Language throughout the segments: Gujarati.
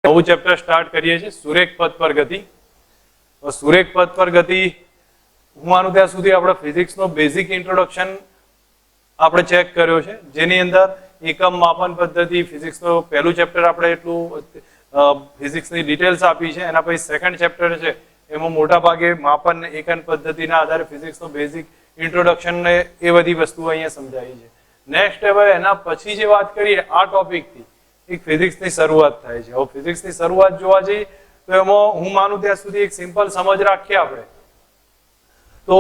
નવું ચેપ્ટર સ્ટાર્ટ કરીએ છીએ સુરેખ પથ પર ગતિ. સુરેખ પથ પર ગતિ હું માનું ત્યાં સુધી આપણે ફિઝિક્સનો બેઝિક ઇન્ટ્રોડક્શન આપણે ચેક કર્યો છે, જેની અંદર એકમ માપન પદ્ધતિ ફિઝિક્સનો પહેલું ચેપ્ટર આપણે એટલું ફિઝિક્સની ડિટેલ્સ આપી છે. એના પછી સેકન્ડ ચેપ્ટર છે એમાં મોટા ભાગે માપન એકમ પદ્ધતિના આધારે ફિઝિક્સનો બેઝિક ઇન્ટ્રોડક્શન ને એ બધી વસ્તુઓ અહીંયા સમજાવી છે. નેક્સ્ટ હવે એના પછી જે વાત કરીએ આ ટોપિકથી એક ફિઝિક્સની શરૂઆત થાય છે. હવે ફિઝિક્સની શરૂઆત જોવા જઈએ તો એમાં હું માનું ત્યાં સુધી એક સિમ્પલ સમજ રાખીએ આપણે તો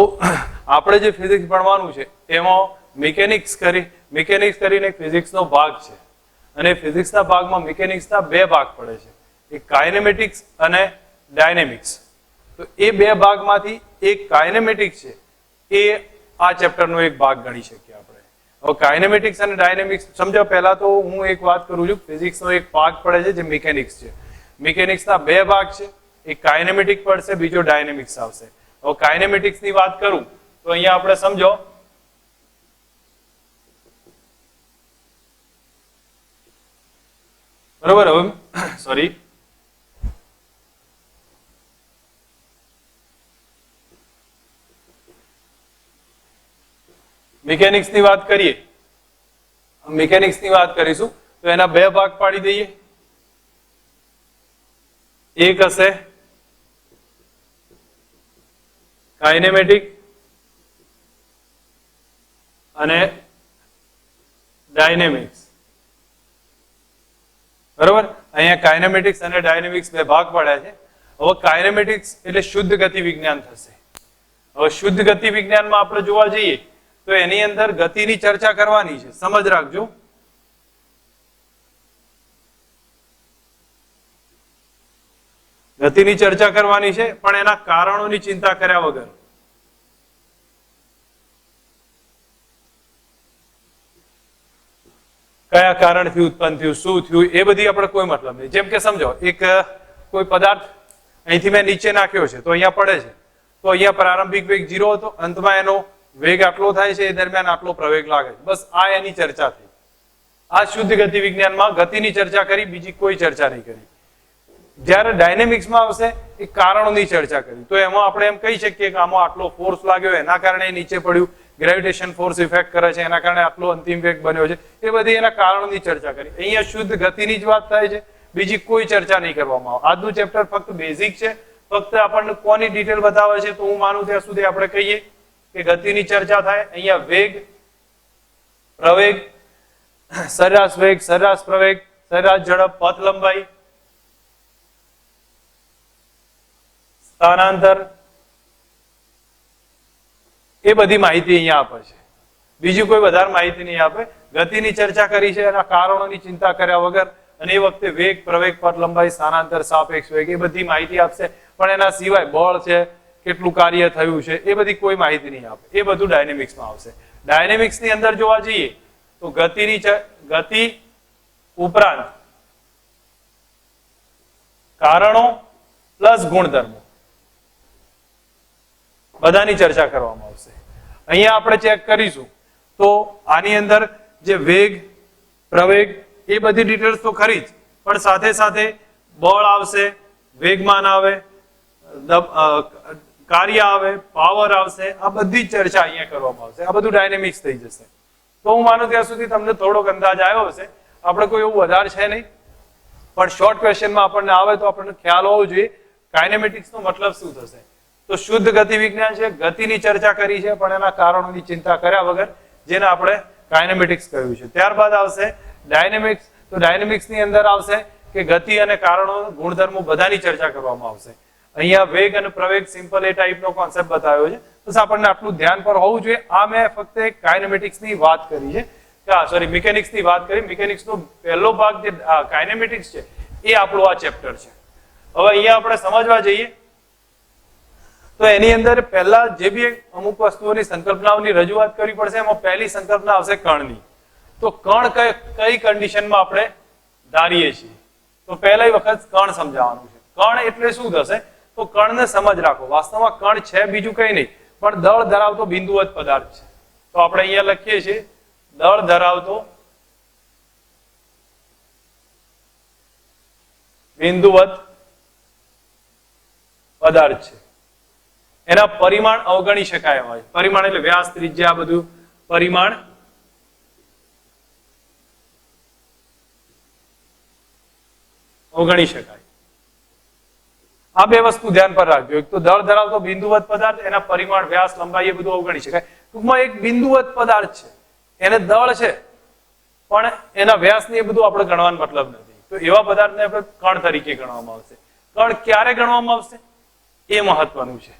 આપણે જે ફિઝિક્સ ભણવાનું છે એમાં મિકેનિક્સ કરીને ફિઝિક્સનો ભાગ છે અને ફિઝિક્સના ભાગમાં મિકેનિક્સના બે ભાગ પડે છે, એક કાઇનેમેટિક્સ અને ડાયનેમિક્સ. તો એ બે ભાગમાંથી એક કાઇનેમેટિક્સ છે એ આ ચેપ્ટરનો એક ભાગ ગણી શકીએ આપણે. હવે કાઇનેમેટિક્સ અને ડાયનેમિક્સ સમજો પહેલા તો હું એક વાત કરું છું, ફિઝિક્સનો એક ભાગ પડે છે જે મિકેનિક્સ છે. મિકેનિક્સના બે ભાગ છે, એક કાઇનેમેટિક પડશે, બીજો ડાયનેમિક્સ આવશે. હવે કાઇનેમેટિક્સની વાત કરું તો અહીંયા આપણે સમજો બરોબર. હવે સોરી મિકેનિક્સની વાત કરીએ, મિકેનિક્સની વાત કરીશું તો એના બે ભાગ પાડી દઈએ. એક હશે કાઇનેમેટિક અને ડાયનેમિક્સ. બરોબર, અહીંયા કાઇનેમેટિક્સ અને ડાયનેમિક્સ બે ભાગ પડ્યા છે. હવે કાઇનેમેટિક્સ એટલે શુદ્ધ ગતિ વિજ્ઞાન થશે. હવે શુદ્ધ ગતિ વિજ્ઞાનમાં આપણે જોવા જઈએ તો એની અંદર ગતિની ચર્ચા કરવાની છે. સમજ રાખજો, ગતિની ચર્ચા કરવાની છે પણ એના કારણોની ચિંતા કર્યા વગર. કયા કારણથી ઉત્પન્ન થયું, શું થયું, એ બધી આપણે કોઈ મતલબ નહીં. જેમ કે સમજો એક કોઈ પદાર્થ અહીંથી મેં નીચે નાખ્યો છે તો અહીંયા પડે છે, તો અહીંયા પ્રારંભિક વેગ 0 હતો, અંતમાં એનો વેગ આટલો થાય છે, એ દરમિયાન આટલો પ્રવેગ લાગે છે. બસ આ એની ચર્ચા થઈ. આ શુદ્ધ ગતિ વિજ્ઞાનમાં ગતિની ચર્ચા કરી, બીજી કોઈ ચર્ચા નહીં કરી. જ્યારે ડાયનેમિક્સમાં આવશે એ કારણોની ચર્ચા કરી. તો એમાં આપણે એમ કહી શકીએ કે આમાં આટલો ફોર્સ લાગ્યો, એના કારણે નીચે પડ્યું, ગ્રેવિટેશન ફોર્સ ઇફેક્ટ કરે છે, એના કારણે આટલો અંતિમ વેગ બન્યો છે, એ બધી એના કારણોની ચર્ચા કરી. અહીંયા શુદ્ધ ગતિની જ વાત થાય છે, બીજી કોઈ ચર્ચા નહીં કરવામાં આવે. આજનું ચેપ્ટર ફક્ત બેઝિક છે, ફક્ત આપણને કોની ડિટેલ બતાવે છે તો હું માનું ત્યાં સુધી આપણે કહીએ કે ગતિની ચર્ચા થાય. અહીંયા વેગ, પ્રવેગ, સરેરાશ વેગ, સરેરાશ પ્રવેગ, સરેરાશ ઝડપ, પથ લંબાઈ, સ્થાનાંતર, એ બધી માહિતી અહીંયા આપે છે. બીજી કોઈ વધારે માહિતી નહીં આપે. ગતિની ચર્ચા કરી છે, એના કારણોની ચિંતા કર્યા વગર, અને એ વખતે વેગ, પ્રવેગ, પથ લંબાઈ, સ્થાનાંતર, સાપેક્ષ વેગ એ બધી માહિતી આપશે. પણ એના સિવાય બળ છે, કેટલું કાર્ય થયું છે, એ બધી કોઈ માહિતી નહીં આપે. એ બધું ડાયનેમિક્સમાં આવશે. ડાયનેમિક્સની અંદર જોવા જઈએ તો ગતિ ઉપરાંત કારણો પ્લસ ગુણધર્મો બધાની ચર્ચા કરવામાં આવશે. અહીંયા આપણે ચેક કરીશું તો આની અંદર જે વેગ, પ્રવેગ એ બધી ડિટેલ્સ તો ખરી જ, પણ સાથે સાથે બળ આવશે, વેગમાન આવે, કાર્ય આવે, પાવર આવશે, આ બધી ચર્ચા અહીંયા કરવામાં આવશે. આ બધું ડાયનેમિક્સ થઈ જશે. તો હું માનું ત્યાં સુધી તમને થોડોક અંદાજ આવ્યો હશે. આપણે કોઈ એવું વધારે છે નહીં, પણ શોર્ટ ક્વેશ્ચનમાં આપણને આવે તો આપણને ખ્યાલ હોવો જોઈએ કાઇનેમેટિક્સ નો મતલબ શું થશે. તો શુદ્ધ ગતિ વિજ્ઞાન છે, ગતિની ચર્ચા કરી છે પણ એના કારણોની ચિંતા કર્યા વગર, જેને આપણે કાઇનેમેટિક્સ કહ્યું છે. ત્યારબાદ આવશે ડાયનેમિક્સ. તો ડાયનેમિક્સ ની અંદર આવશે કે ગતિ અને કારણો, ગુણધર્મો બધાની ચર્ચા કરવામાં આવશે. અહીંયા વેગ અને પ્રવેગ સિમ્પલ એ ટાઈપનો કોન્સેપ્ટ બતાવ્યો છે. બસ આપણને આટલું ધ્યાન પર હોવું જોઈએ. આ મેં ફક્ત એક કાઇનેમેટિક્સ ની વાત કરી છે, સોરી મિકેનિક્સ ની વાત કરી. મિકેનિક્સ નો પહેલો ભાગ જે કાઇનેમેટિક્સ છે એ આપણો આ ચેપ્ટર છે. હવે અહીંયા આપણે સમજવા જઈએ તો એની અંદર પહેલા જે બી અમુક વસ્તુઓની સંકલ્પનાઓની રજૂઆત કરવી પડશે. એમાં પહેલી સંકલ્પના આવશે કણની. તો કણ કઈ કન્ડિશનમાં આપણે ધારીએ છીએ, તો પહેલી વખત કણ સમજાવવાનું છે. કણ એટલે શું થશે, તો કણને સમજ રાખો. વાસ્તવમાં કણ છે બીજું કઈ નહીં પણ દળ ધરાવતો બિંદુવત પદાર્થ છે. તો આપણે અહીંયા લખીએ છીએ દળ ધરાવતો બિંદુવત પદાર્થ છે, એના પરિમાણ અવગણી શકાય એવા છે. પરિમાણ એટલે વ્યાસ, ત્રિજ્યા, આ બધું પરિમાણ અવગણી શકાય. આ બે વસ્તુ ધ્યાન પર રાખજો. એક તો દળ ધરાવતો બિંદુવત પદાર્થ, એના પરિમાણ, વ્યાસ, લંબાઈ એ બધું અવગણી શકાય. ટૂંકમાં એક બિંદુવત પદાર્થ છે, એને દળ છે પણ એના વ્યાસ ને એ બધું આપણે ગણવાનો મતલબ નથી. તો એવા પદાર્થને આપણે કણ તરીકે ગણવામાં આવશે. કણ ક્યારે ગણવામાં આવશે એ મહત્વનું છે.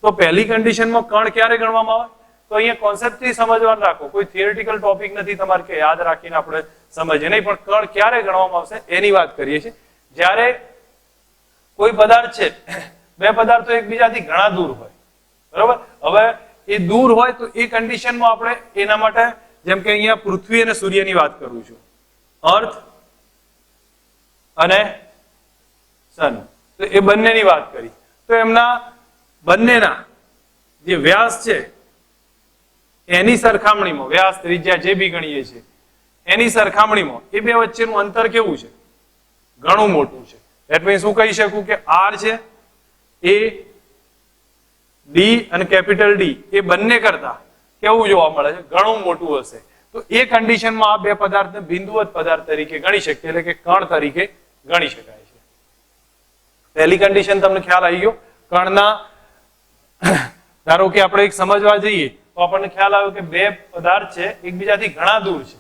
તો પહેલી કન્ડિશનમાં કણ ક્યારે ગણવામાં આવે તો અહીંયા કોન્સેપ્ટથી સમજવાનું રાખો. કોઈ થિયરિટિકલ ટોપિક નથી તમારે કે યાદ રાખીને આપણે સમજીએ નહીં, પણ કણ ક્યારે ગણવામાં આવશે એની વાત કરીએ છીએ. જ્યારે કોઈ પદાર્થ છે, બે પદાર્થો એકબીજાથી ઘણા દૂર હોય, બરોબર. હવે એ દૂર હોય તો એ કન્ડિશનમાં આપણે એના માટે, જેમ કે અહીંયા પૃથ્વી અને સૂર્યની વાત કરું છું, અર્થ અને સન, તો એ બંનેની વાત કરી. તો એમના બંનેના જે વ્યાસ છે એની સરખામણીમાં, વ્યાસ, ત્રિજ્યા જે બી ગણીએ છીએ એની સરખામણીમાં એ બે વચ્ચેનું અંતર કેવું છે? ઘણું મોટું છે. એટ મીન્સ હું કહી શકું કે આર છે એ ડી અને કેપિટલ ડી એ બંને કરતા કેવું જોવા મળે છે? ઘણું મોટું હશે. તો એ કન્ડિશનમાં આ બે પદાર્થને બિંદુવત પદાર્થ તરીકે ગણી શકીએ, એટલે કે કણ તરીકે ગણી શકાય છે. પહેલી કન્ડિશન તમને ખ્યાલ આવી ગયો. કણના, ધારો કે આપણે એક સમજવા જઈએ તો આપણને ખ્યાલ આવ્યો કે બે પદાર્થ છે એકબીજાથી ઘણા દૂર છે,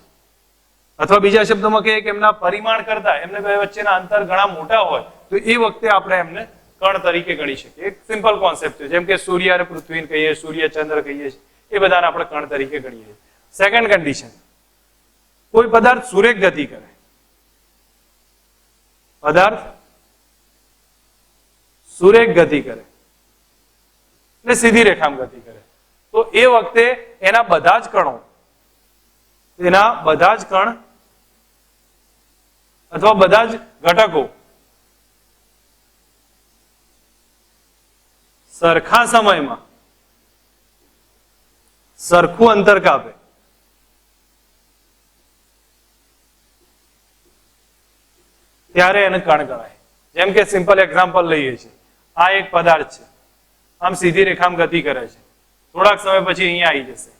અથવા બીજા શબ્દોમાં કહીએ કે એમના પરિમાણ કરતા એમને બે વચ્ચેના અંતર ઘણા મોટા હોય, તો એ વખતે આપણે એમને કણ તરીકે ગણી શકીએ. એક સિમ્પલ કોન્સેપ્ટ છે, જેમ કે સૂર્ય અને પૃથ્વી કહીએ, સૂર્ય ચંદ્ર કહીએ છીએ, એ બધાને આપણે કણ તરીકે ગણીએ છીએ. સેકન્ડ કન્ડિશન, કોઈ પદાર્થ સુરેખ ગતિ કરે, પદાર્થ સુરેખ ગતિ કરે એટલે સીધી રેખામાં ગતિ કરે, તો એ વખતે એના બધા જ કણો, એના બધા જ કણ અથવા બધા જ ઘટકો સરખા સમયમાં સરખું અંતર કાપે ત્યારે એને કણ ગણાય. જેમ કે સિમ્પલ એક્ઝામ્પલ લઈએ છીએ, આ એક પદાર્થ છે, આમ સીધી રેખામાં ગતિ કરે છે, થોડાક સમય પછી અહીંયા આવી જશે,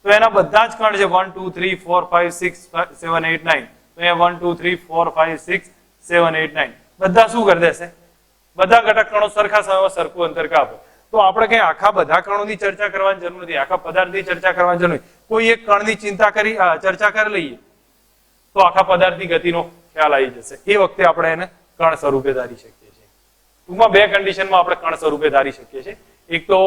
તો એના બધા જ કણ છે 1 2 3 4 5 6 7 8 9, તો અહીંયા 1 2 3 4 5 6 7 8 9 બધા શું કરી દેશે? બધા ઘટક કણો સરખા સમયમાં સરખું અંતર કાપે. તો આપણે કઈ આખા બધા કણોની ચર્ચા કરવાની જરૂર નથી, આખા પદાર્થની ચર્ચા કરવાની જરૂર નથી. કોઈ એક કણની ચર્ચા કરી લઈએ તો આખા પદાર્થની ગતિનો ખ્યાલ આવી જશે. એ વખતે આપણે એને કણ સ્વરૂપે ધારી શકીએ છીએ. ટૂંકમાં બે કન્ડિશનમાં આપણે કણ સ્વરૂપે ધારી શકીએ છીએ. એક તો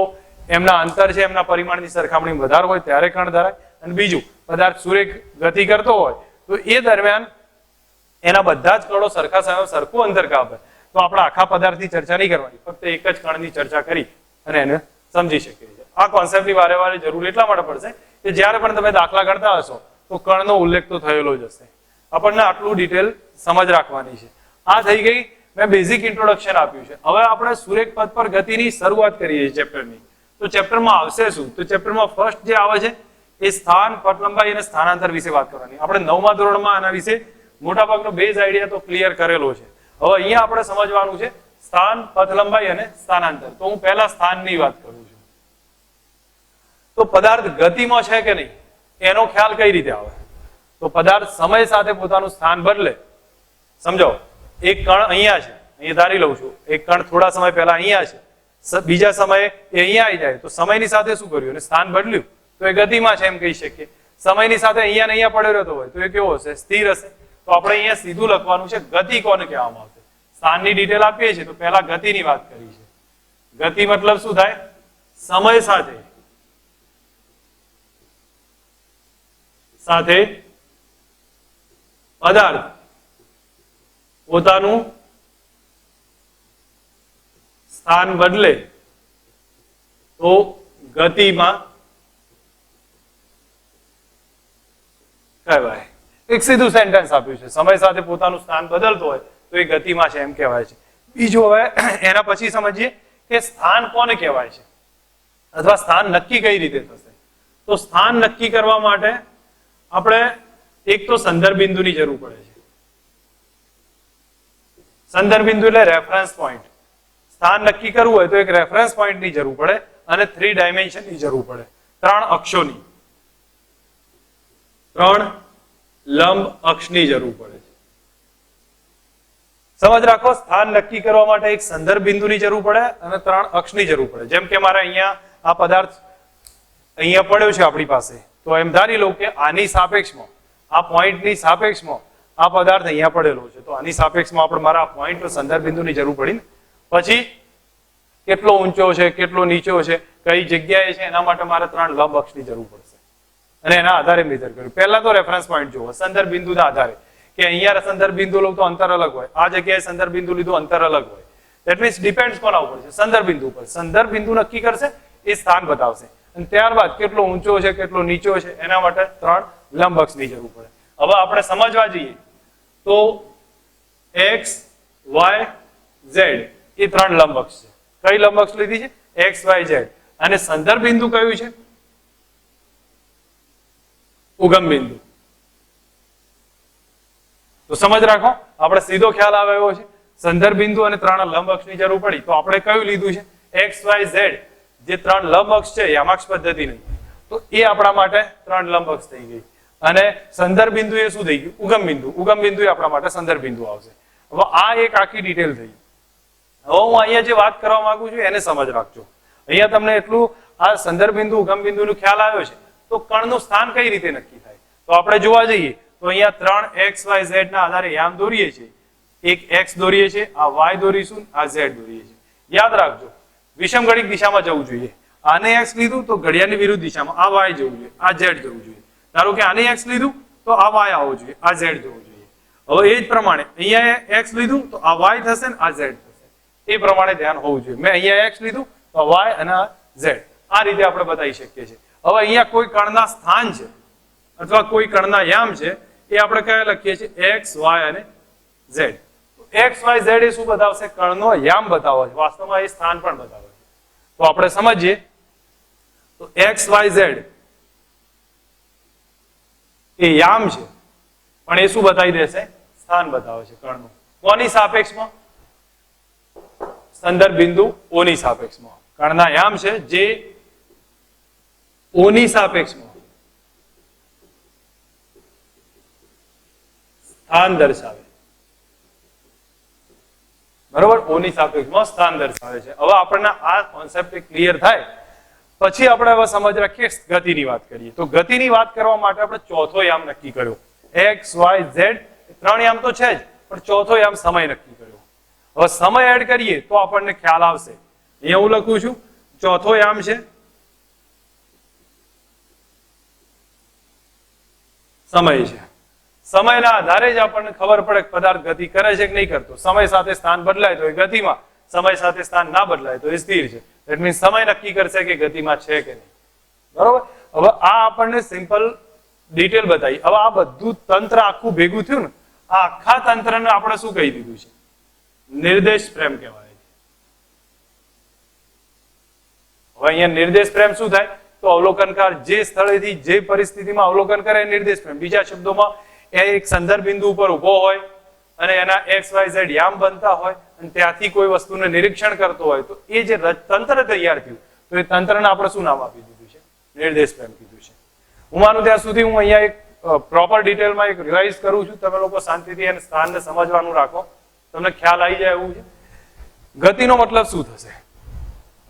એમના અંતર છે, એમના પરિમાણની સરખામણી વધારે હોય ત્યારે કણ ધરાય, અને બીજું પદાર્થ સુરેખ ગતિ કરતો હોય તો એ દરમિયાન એના બધા જ કણો સરખા સમયમાં સરખું અંતર કાપે. તો આપણે આખા પદાર્થની ચર્ચા નહીં કરવાની, ફક્ત એક જ કણની ચર્ચા કરી અને એને સમજી શકીએ છીએ. આ કોન્સેપ્ટની વારે વારે જરૂર એટલા માટે પડશે કે જ્યારે પણ તમે દાખલા ગણતા હશો તો કણનો ઉલ્લેખ તો થયેલો જ હશે. આપણને આટલું ડિટેલ સમજ રાખવાની છે. આ થઈ ગઈ, મેં બેઝિક ઇન્ટ્રોડક્શન આપ્યું છે. હવે આપણે સુરેખ પથ પર ગતિની શરૂઆત કરીએ છીએ ચેપ્ટરની. તો ચેપ્ટરમાં આવશે શું? તો ચેપ્ટરમાં ફર્સ્ટ જે આવે છે એ સ્થાન, પથ લંબાઈ અને સ્થાનાંતર વિશે વાત કરવાની. આપણે 9મા ધોરણમાં આના વિશે મોટાભાગનો બેઝ આઈડિયા તો ક્લિયર કરેલો છે. હવે અહીંયા આપણે સમજવાનું છે સ્થાન, પથ લંબાઈ અને સ્થાનાંતર. તો હું પહેલા સ્થાનની વાત કરું છું. તો પદાર્થ ગતિમાં છે કે નહીં એનો ખ્યાલ કઈ રીતે આવે? તો પદાર્થ સમય સાથે પોતાનું સ્થાન બદલે. સમજો, એક કણ અહીંયા છે, અહીંયા ધારી લઉં છું, એક કણ થોડા સમય પહેલા અહીંયા છે, બીજા સમયે એ અહીંયા આવી જાય, તો સમયની સાથે શું કર્યું? અને સ્થાન બદલ્યું, તો એ ગતિમાં છે એમ કહી શકીએ. સમયની સાથે અહીંયા ને અહીંયા પડ્યો રહેતો હોય તો એ કેવો હશે? સ્થિર હશે. તો આપણે અહીંયા સીધું લખવાનું છે ગતિ કોને કહેવામાં આવશે. સ્થાનની ડિટેલ આપીએ છીએ તો પહેલા ગતિની વાત કરી છે. ગતિ મતલબ શું થાય? સમય સાથે પદાર્થ પોતાનું સ્થાન બદલે તો ગતિમાં કહેવાય. એક સીધું સેન્ટેન્સ આપ્યું છે, સમય સાથે પોતાનું સ્થાન બદલતો હોય તો એ ગતિમાં છે એમ કહેવાય છે. બીજું હવે એના પછી સમજીએ કે સ્થાન કોને કહેવાય છે અથવા સ્થાન નક્કી કઈ રીતે થશે. તો સ્થાન નક્કી કરવા માટે આપણે એક તો સંદર્ભ બિંદુની જરૂર પડે છે. સંદર્ભ બિંદુ એટલે રેફરન્સ પોઈન્ટ. સ્થાન નક્કી કરવું હોય તો એક રેફરન્સ પોઈન્ટની જરૂર પડે અને 3 ડાયમેન્શનની જરૂર પડે, 3 અક્ષોની, 3 લંબ અક્ષની જરૂર પડે છે. સમજ રાખો, સ્થાન નક્કી કરવા માટે એક સંદર્ભ બિંદુની જરૂર પડે અને 3 અક્ષની જરૂર પડે. જેમ કે મારે અહીંયા આ પદાર્થ અહીંયા પડ્યો છે આપણી પાસે, તો એમ ધારી લો કે આની સાપેક્ષમાં, આ પોઈન્ટની સાપેક્ષમાં આ પદાર્થ અહીંયા પડેલો છે, તો આની સાપેક્ષમાં આપણે મારા પોઈન્ટ સંદર્ભ બિંદુની જરૂર પડી ને. પછી કેટલો ઊંચો છે, કેટલો નીચો છે, કઈ જગ્યાએ છે, એના માટે મારે 3 લંબ અક્ષની જરૂર પડશે અને એના આધારે મેજર કર્યું. પહેલા તો રેફરન્સ પોઈન્ટ જોવો સંદર્ભ બિંદુના આધારે, કે અહીંયા સંદર્ભ બિંદુ લો તો અંતર અલગ હોય, આ જગ્યાએ સંદર્ભ બિંદુ લીધું અંતર અલગ હોય. ધેટ મીન્સ ડિપેન્ડ્સ કોના ઉપર છે? સંદર્ભ બિંદુ ઉપર. સંદર્ભ બિંદુ નક્કી કરશે, એ સ્થાન બતાવશે અને ત્યારબાદ કેટલો ઊંચો છે, કેટલો નીચો છે, એના માટે 3 લંબ અક્ષની જરૂર પડે. હવે આપણે સમજવા જઈએ તો x y z એ 3 લંબ અક્ષ છે. કઈ લંબ અક્ષ લીધી છે? x y z. અને સંદર્ભ બિંદુ કયું છે? ઉગમ બિંદુ. તો સમજ રાખો, આપણે સીધો ખ્યાલ આવે એવો છે. સંદર્ભ બિંદુ અને 3 લંબ અક્ષની જરૂર પડી તો આપણે કયું લીધું છે? x y z. જે 3 લંબ અક્ષ છે, યામાક્ષ પદ્ધતિ નહીં, તો એ આપણા માટે 3 લંબ અક્ષ થઈ ગઈ. અને સંદર્ભ બિંદુ એ શું થઈ ગયું? ઉગમ બિંદુ. ઉગમ બિંદુ એ આપણા માટે સંદર્ભ બિંદુ આવશે. હવે આ એક આખી ડિટેલ થઈ. હવે હું અહીંયા જે વાત કરવા માંગુ છું એને સમજ રાખજો. અહીંયા તમને એટલું આ સંદર્ભ બિંદુ ઉગમ બિંદુનો ખ્યાલ આવ્યો છે, તો કણનું સ્થાન કઈ રીતે નક્કી થાય? તો આપણે જોવા જઈએ તો અહીંયા 3 x y z ના આધારે યામ દોરીએ છીએ. એક x દોરીએ છીએ, આ y દોરીશું, આ z દોરીએ છીએ. યાદ રાખજો, વિષમગણિત દિશામાં જવું જોઈએ. આને x લીધું તો ઘડિયાળની વિરુદ્ધ દિશામાં આ y જવું જોઈએ, આ z જવું જોઈએ. ધારો કે આને x લીધું તો આ y આવવું જોઈએ, આ z જવું જોઈએ. હવે એ જ પ્રમાણે અહીંયા x લીધું તો આ y થશે ને આ z થશે. એ પ્રમાણે ધ્યાન હોવું જોઈએ. મેં અહીંયા x લીધું તો y અને આ z. આ રીતે આપણે બતાવી શકીએ છીએ. હવે અહીંયા કોઈ કણના સ્થાન છે અથવા કોઈ કણના યામ છે, એ આપણે કયા લખીએ છીએ? x y અને z. x y z એ શું બતાવશે? કણનો યામ બતાવે છે. વાસ્તવમાં એ સ્થાન પણ બતાવે છે. તો આપણે સમજીએ તો x y z એ યામ છે, પણ એ શું બતાવી દેશે? સ્થાન બતાવે છે કણનું. કોની સાપેક્ષમાં? સંદર્ભ બિંદુ O ની સાપેક્ષમાં. કણના યામ છે જે O ની સાપેક્ષમાં સ્થાન દર્શાવે. બરોબર? O ની સાપેક્ષમાં સ્થાન દર્શાવે છે. હવે આપણને આ કોન્સેપ્ટ ક્લિયર થાય પછી આપણે હવે સમજ રાખીએ, ગતિની વાત કરીએ. તો ગતિની વાત કરવા માટે આપણે ચોથો યામ નક્કી કર્યો. x y z 3 યામ તો છે જ, પણ ચોથો યામ સમય નક્કી કર્યો. હવે સમય એડ કરીએ તો આપણને ખ્યાલ આવશે. અહીંયા હું લખું છું, ચોથો યામ છે સમય છે. સમયના આધારે જ આપણને ખબર પડે કે પદાર્થ ગતિ કરે છે કે નહીં કરતો. સમય સાથે સ્થાન બદલાય તો એ ગતિમાં, સમય સાથે સ્થાન ના બદલાય તો એ સ્થિર છે. ધેટ મીન્સ સમય નક્કી કરશે કે ગતિમાં છે કે નહીં. બરોબર? હવે આ આપણને સિમ્પલ ડિટેલ બતાવી. હવે આ બધું તંત્ર આખું ભેગું થયું ને, આ આખા તંત્રને આપણે શું કહી દીધું છે? નિર્દેશ ફ્રેમ કહેવાય છે. હવે અહીંયા નિર્દેશ ફ્રેમ શું થાય? તો અવલોકનકાર જે સ્થળેથી જે પરિસ્થિતિમાં અવલોકન કરે એ નિર્દેશ ફ્રેમ. બીજા શબ્દોમાં એ એક સંદર્ભ બિંદુ ઉપર ઉભો હોય અને એના x y z યામ બનતા હોય અને ત્યાંથી કોઈ વસ્તુને નિરીક્ષણ કરતો હોય, તો એ જે તંત્ર તૈયાર થયું, તો એ તંત્રને આપણે શું નામ આપી દીધું છે? નિર્દેશ ફ્રેમ કીધું છે. હું માનું ત્યાં સુધી હું અહીંયા એક પ્રોપર ડિટેલમાં એક રિવાઇઝ કરું છું. તમે લોકો શાંતિથી એને સ્થાનને સમજવાનું રાખો, તમને ખ્યાલ આવી જાય એવું છે. ગતિનો મતલબ શું થશે?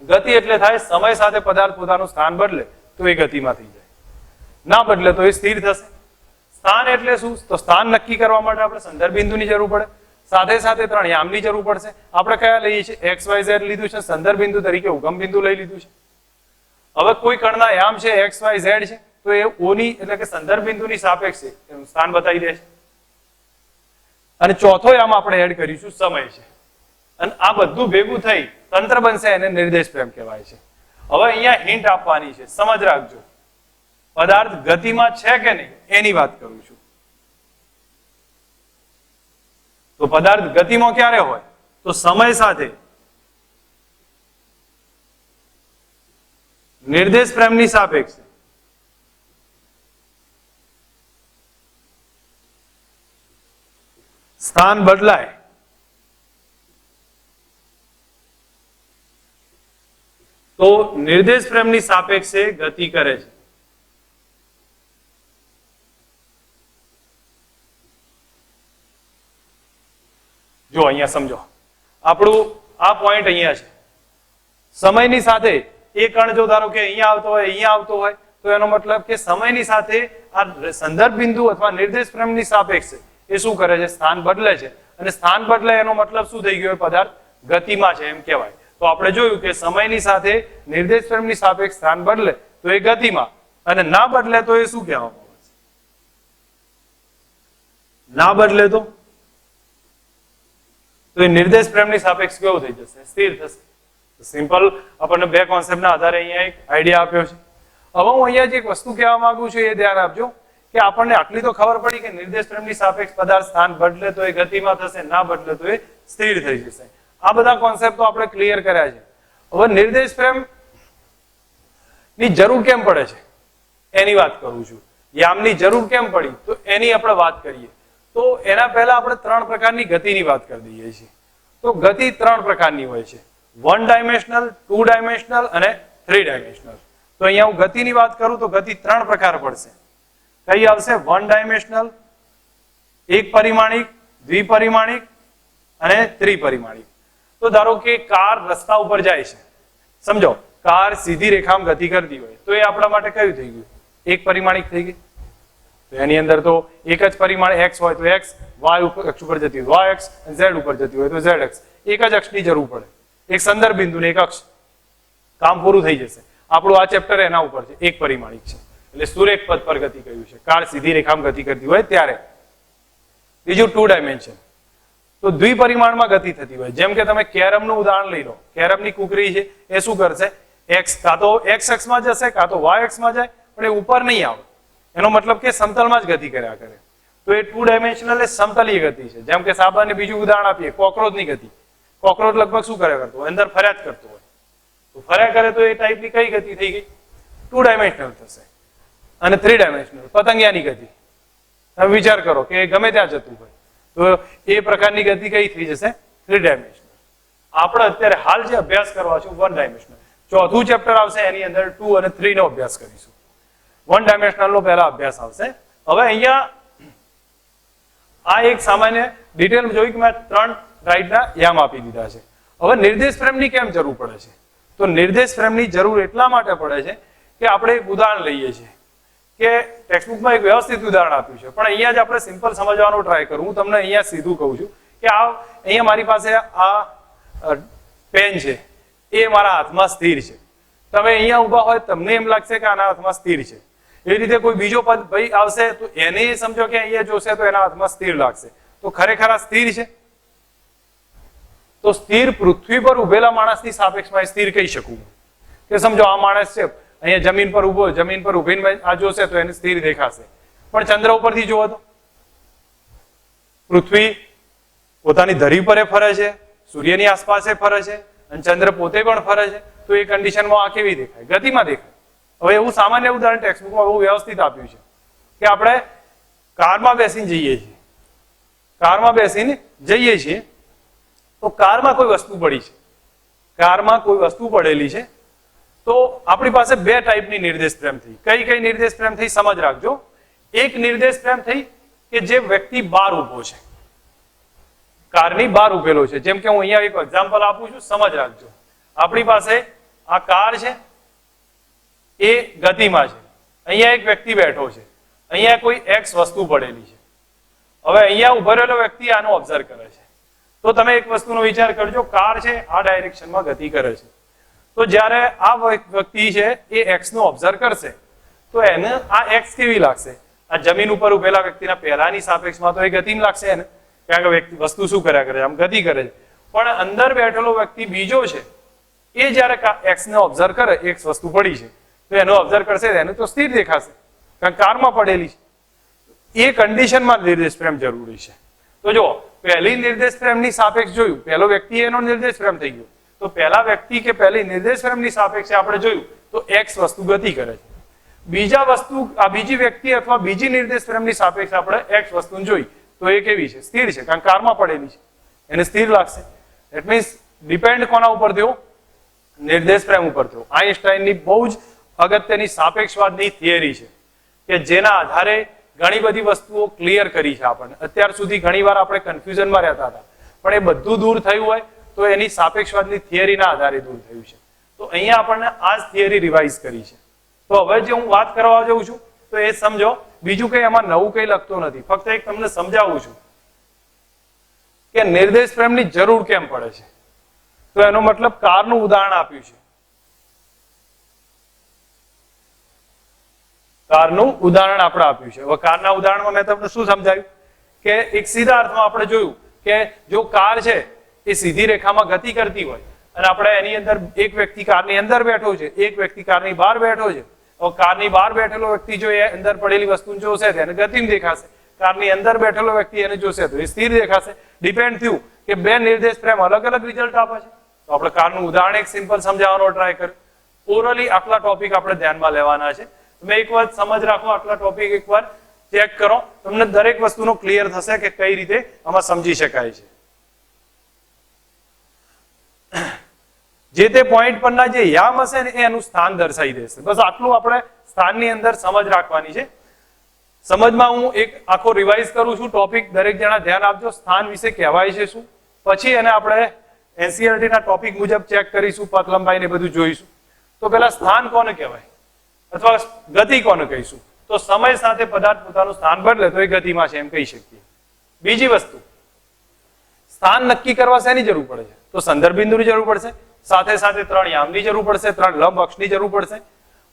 ગતિ એટલે થાય સમય સાથે પદાર્થ પોતાનું સ્થાન બદલે તો એ ગતિમાં થઈ જાય, ના બદલે તો એ સ્થિર થશે. સ્થાન એટલે શું? તો સ્થાન નક્કી કરવા માટે આપણે સંદર્ભ બિંદુની જરૂર પડે, સાથે સાથે 3 યામની જરૂર પડશે. આપણે કયા લઈએ છીએ? x y z લીધું છે, સંદર્ભ બિંદુ તરીકે ઉગમ બિંદુ લઈ લીધું છે. હવે કોઈ કણના યામ છે x y z છે, તો એ O ની એટલે કે સંદર્ભ બિંદુની સાપેક્ષે એનું સ્થાન બતાવી દે છે. અને ચોથો યામ આપણે એડ કરીશું, સમય છે. અને આ બધું ભેગું થઈ તંત્ર બનશે, એને નિર્દેશ ફ્રેમ કહેવાય છે. હવે અહીંયા હિન્ટ આપવાની છે, સમજ રાખજો. પદાર્થ ગતિમાં છે કે નહીં એની વાત કરું છું. તો પદાર્થ ગતિમાં ક્યારે હોય? તો સમય સાથે નિર્દેશ ફ્રેમની સાપેક્ષે સ્થાન બદલાય તો નિર્દેશ ફ્રેમની સાપેક્ષે ગતિ કરે છે. જો અહીંયા સમજો, આપણું આ પોઈન્ટ અહીંયા છે. સમયની સાથે એ કણ જો ધારો કે અહીંયા આવતો હોય, અહીંયા આવતો હોય, તો એનો મતલબ કે સમયની સાથે આ સંદર્ભ બિંદુ અથવા નિર્દેશ ફ્રેમની સાપેક્ષે એ શું કરે છે? સ્થાન બદલે છે. અને સ્થાન બદલે એનો મતલબ શું થઈ ગયો? પદાર્થ ગતિમાં છે એમ કહેવાય. તો આપણે જોયું કે સમયની સાથે નિર્દેશ ફ્રેમની સાપેક્ષ સ્થાન બદલે તો એ ગતિમાં, અને ના બદલે તો એ શું કહેવામાં આવે છે? ના બદલે તો એ નિર્દેશ ફ્રેમની સાપેક્ષ કેવો થઈ જશે? સ્થિર થશે. સિમ્પલ આપણને બે કોન્સેપ્ટના આધારે અહીંયા એક આઈડિયા આપ્યો છે. હવે હું અહીંયા જે એક વસ્તુ કહેવા માંગુ છું એ ધ્યાન આપજો કે આપણને આટલી તો ખબર પડી કે નિર્દેશ ફ્રેમની સાપેક્ષ પદાર્થ સ્થાન બદલે તો એ ગતિમાં થશે, ના બદલે તો એ સ્થિર થઈ જશે. આ બધા કોન્સેપ્ટો આપણે ક્લિયર કર્યા છે. હવે નિર્દેશ ફ્રેમ ની જરૂર કેમ પડે છે એની વાત કરું છું. યામની જરૂર કેમ પડી તો એની આપણે વાત કરીએ. તો એના પહેલા આપણે ત્રણ પ્રકારની ગતિની વાત કરી દઈએ છીએ. તો ગતિ ત્રણ પ્રકારની હોય છે: 1 ડાયમેન્શનલ, 2 ડાયમેન્શનલ અને 3 ડાયમેન્શનલ. તો અહીંયા હું ગતિની વાત કરું તો ગતિ ત્રણ પ્રકાર પડશે. કઈ આવશે? 1 ડાયમેન્શનલ, એક પરિમાણિક, દ્વિપરિમાણિક અને ત્રિપરિમાણિક. તો ધારો કે કાર રસ્તા ઉપર જાય છે, સમજો કાર સીધી રેખામાં ગતિ કરતી હોય તો એ આપણા માટે કયું થઈ ગયું? એક પરિમાણિક થઈ ગઈ. તો એની અંદર તો એક જ પરિમાણ x હોય તો x, y અક્ષ ઉપર જતી હોય y અક્ષ, અને z ઉપર જતી હોય તો z અક્ષ. એક જ અક્ષની જરૂર પડે, એક સંદર્ભ બિંદુ ને એક અક્ષ, કામ પૂરું થઈ જશે. આપણું આ ચેપ્ટર એના ઉપર છે, એક પરિમાણિક છે એટલે સુરેખ પથ પર ગતિ કહ્યું છે, કાર સીધી રેખામાં ગતિ કરતી હોય ત્યારે. બીજું 2 ડાયમેન્શન, તો દ્વિપરિમાણમાં ગતિ થતી હોય. જેમ કે તમે કેરમનું ઉદાહરણ લઈ લો. કેરમની કુકરી છે એ શું કરશે? x કાં તો x અક્ષમાં જશે કાં તો y અક્ષમાં જાય, પણ એ ઉપર નહીં આવે. એનો મતલબ કે સમતલમાં જ ગતિ કર્યા કરે. તો એ 2 ડાયમેન્શનલ એ સમતલીય ગતિ છે. જેમ કે સામાન્ય બીજું ઉદાહરણ આપીએ, કોકરોચની ગતિ. કોકરોચ લગભગ શું કર્યા કરતો હોય? અંદર ફર્યા જ કરતો હોય. તો ફર્યા કરે તો એ ટાઈપની કઈ ગતિ થઈ ગઈ? 2 ડાયમેન્શનલ થશે. અને 3 ડાયમેન્શનલ પતંગિયાની ગતિ. તમે વિચાર કરો કે ગમે ત્યાં જતું હોય તો એ પ્રકારની ગતિ કઈ થઈ જશે? 3 ડાયમેન્શનલ. આપણે અત્યારે હાલ જે અભ્યાસ કરવા છું 1 ડાયમેન્શનલ. ચોથું ચેપ્ટર આવશે એની અંદર 2 અને 3 નો અભ્યાસ કરીશું. 1 ડાયમેન્શનલ નો પહેલા અભ્યાસ આવશે. હવે અહીંયા આ એક સામાન્ય ડિટેલ જોઈ કે મેં 3 રાઈટના યામ આપી દીધા છે. હવે નિર્દેશ ફ્રેમની કેમ જરૂર પડે છે? તો નિર્દેશ ફ્રેમની જરૂર એટલા માટે પડે છે કે આપણે એક ઉદાહરણ લઈએ છીએ કે ટેક્સ્ટબુકમાં એક વ્યવસ્થિત ઉદાહરણ આપ્યું છે, પણ અહીંયા જ આપણે સિમ્પલ સમજવાનો ટ્રાય કરું. હું તમને અહીંયા સીધું કહું છું કે આ અહીંયા મારી પાસે આ પેન છે, એ મારા હાથમાં સ્થિર છે. તમે અહીંયા ઊભા હોય તમને એમ લાગશે કે આના હાથમાં સ્થિર છે. એ રીતે કોઈ બીજો પદ ભાઈ આવશે તો એને સમજો કે અહીંયા જોશે તો એના હાથમાં સ્થિર લાગશે. તો ખરેખર આ સ્થિર છે? તો સ્થિર પૃથ્વી પર ઉભેલા માણસની સાપેક્ષમાં સ્થિર કહી શકું કે સમજો આ માણસ છે અહીંયા જમીન પર ઉભો, જમીન પર ઉભીને આ જોશે તો એને સ્થિર દેખાશે. પણ ચંદ્ર ઉપરથી જુઓ તો પૃથ્વી પોતાની ધરી પર ફરે છે, સૂર્યની આસપાસ ફરે છે અને ચંદ્ર પોતે પણ ફરે છે. તો એ કન્ડિશનમાં આ કેવી દેખાય? ગતિમાં દેખાય. હવે એવું સામાન્ય ઉદાહરણ ટેક્સ્ટબુકમાં બહુ વ્યવસ્થિત આપ્યું છે કે આપણે કારમાં બેસીને જઈએ છીએ. કારમાં બેસીને જઈએ છીએ તો કારમાં કોઈ વસ્તુ પડી છે, કારમાં કોઈ વસ્તુ પડેલી છે. તો આપણી પાસે બે ટાઈપની નિર્દેશ ફ્રેમ થઈ. કઈ કઈ નિર્દેશ ફ્રેમ થઈ સમજ રાખજો. એક નિર્દેશ ફ્રેમ થઈ કે જે વ્યક્તિ બહાર ઉભો છે, કારની બહાર ઉભેલો છે. જેમ કે હું અહીંયા એક એક્ઝામ્પલ આપું છું, સમજ રાખજો. આપણી પાસે આ કાર છે, એ ગતિમાં છે. અહીંયા એક વ્યક્તિ બેઠો છે, અહીંયા કોઈ એક્સ વસ્તુ પડેલી છે. હવે અહીંયા ઉભો રહેલો વ્યક્તિ આનો ઓબ્ઝર્વ કરે છે. તો તમે એક વસ્તુનો વિચાર કરજો, કાર છે આ ડાયરેક્શનમાં ગતિ કરે છે. તો જ્યારે આ વ્યક્તિ છે એ એક્સ નો ઓબ્ઝર્વ કરશે તો એને આ એક્સ કેવી લાગશે? આ જમીન ઉપર ઉભેલા વ્યક્તિના પહેલાની સાપેક્ષમાં તો એ ગતિમાં લાગશે એને, કારણ કે વ્યક્તિ વસ્તુ શું કર્યા કરે છે? આમ ગતિ કરે છે. પણ અંદર બેઠેલો વ્યક્તિ બીજો છે, એ જ્યારે એક્સ ને ઓબ્ઝર્વ કરે, એક્સ વસ્તુ પડી છે તો એનો ઓબ્ઝર્વ કરશે એને તો સ્થિર દેખાશે, કારણ કારમાં પડેલી છે. એ કન્ડિશનમાં નિર્દેશ ફ્રેમ જરૂરી છે. તો જો પહેલી નિર્દેશ ફ્રેમની સાપેક્ષ જોયું, પહેલો વ્યક્તિ એનો નિર્દેશ ફ્રેમ થઈ ગયો. તો પહેલા વ્યક્તિ કે પહેલી નિર્દેશ ફ્રેમની સાપેક્ષે આપણે જોયું તો એક્સ વસ્તુ ગતિ કરે છે. બીજા વસ્તુ આ બીજી વ્યક્તિ અથવા બીજી નિર્દેશ ફ્રેમની સાપેક્ષે આપણે એક્સ વસ્તુને જોઈ તો એ કેવી છે? સ્થિર છે, કારણ કારમાં પડેલી છે, એને સ્થિર લાગશે. ધેટ મીન્સ ડિપેન્ડ કોના ઉપર થયો? નિર્દેશ ફ્રેમ ઉપર થયો. આઈન્સ્ટાઈનની બહુ જ અગત્યની સાપેક્ષવાદની થિયરી છે કે જેના આધારે ઘણી બધી વસ્તુઓ ક્લિયર કરી છે આપણને. અત્યાર સુધી ઘણીવાર આપણે કન્ફ્યુઝનમાં રહેતા હતા, પણ એ બધું દૂર થયું હોય તો એની સાપેક્ષવાદની થિયરીના આધારે દૂર થયું છે. તો અહીંયા આપણને આ જ થિયરી રિવાઇઝ કરી છે. તો હવે જે હું વાત કરવા જાઉં છું તો એ સમજો, બીજું કંઈ એમાં નવું કંઈ લખતો નથી, ફક્ત એક તમને સમજાવું છું કે નિર્દેશ ફ્રેમની જરૂર કેમ પડે છે. તો એનો મતલબ કારનું ઉદાહરણ આપ્યું છે. કારનું ઉદાહરણ આપણે આપ્યું છે. હવે કારના ઉદાહરણમાં મેં તમને શું સમજાવ્યું કે એક સીધા અર્થમાં આપણે જોયું કે જો કાર છે એ સીધી રેખામાં ગતિ કરતી હોય અને આપણે એની અંદર એક વ્યક્તિ કારની અંદર બેઠો છે, એક વ્યક્તિ કારની બહાર બેઠો છે. હવે કારની બહાર બેઠેલો વ્યક્તિ જો એ અંદર પડેલી વસ્તુ જોશે તો એને ગતિમાં દેખાશે, કારની અંદર બેઠેલો વ્યક્તિ એને જોશે તો એ સ્થિર દેખાશે. ડિપેન્ડ થયું કે બે નિર્દેશ ફ્રેમ અલગ અલગ રિઝલ્ટ આપે છે. તો આપણે કારનું ઉદાહરણ એક સિમ્પલ સમજાવવાનો ટ્રાય કર્યો. ઓરલી આટલા ટોપિક આપણે ધ્યાનમાં લેવાના છે. તમે એક વાર સમજ રાખો, આટલા ટોપિક એકવાર ચેક કરો, તમને દરેક વસ્તુનો ક્લિયર થશે કે કઈ રીતે આમાં સમજી શકાય છે. જે તે પોઈન્ટ પરના જે યામ હશે ને એનું સ્થાન દર્શાવી દેશે. બસ આટલું આપણે સ્થાનની અંદર સમજ રાખવાની છે. સમજમાં હું એક આખો રિવાઇઝ કરું છું ટોપિક, દરેક જણા ધ્યાન આપજો. સ્થાન વિશે કહેવાય છે શું, પછી એને આપણે NCERT ના ટોપિક મુજબ ચેક કરીશું, પથ લંબાઈ ને બધું જોઈશું. તો પેલા સ્થાન કોને કહેવાય અથવા ગતિ કોને કહીશું? તો સમય સાથે પદાર્થ પોતાનું સ્થાન બદલે તો એ ગતિમાં છે એમ કહી શકીએ. બીજી વસ્તુ, સ્થાન નક્કી કરવા શેની જરૂર પડે છે? તો સંદર્ભ બિંદુની જરૂર પડશે, સાથે સાથે 3 યામની જરૂર પડશે, 3 લંબ અક્ષની જરૂર પડશે.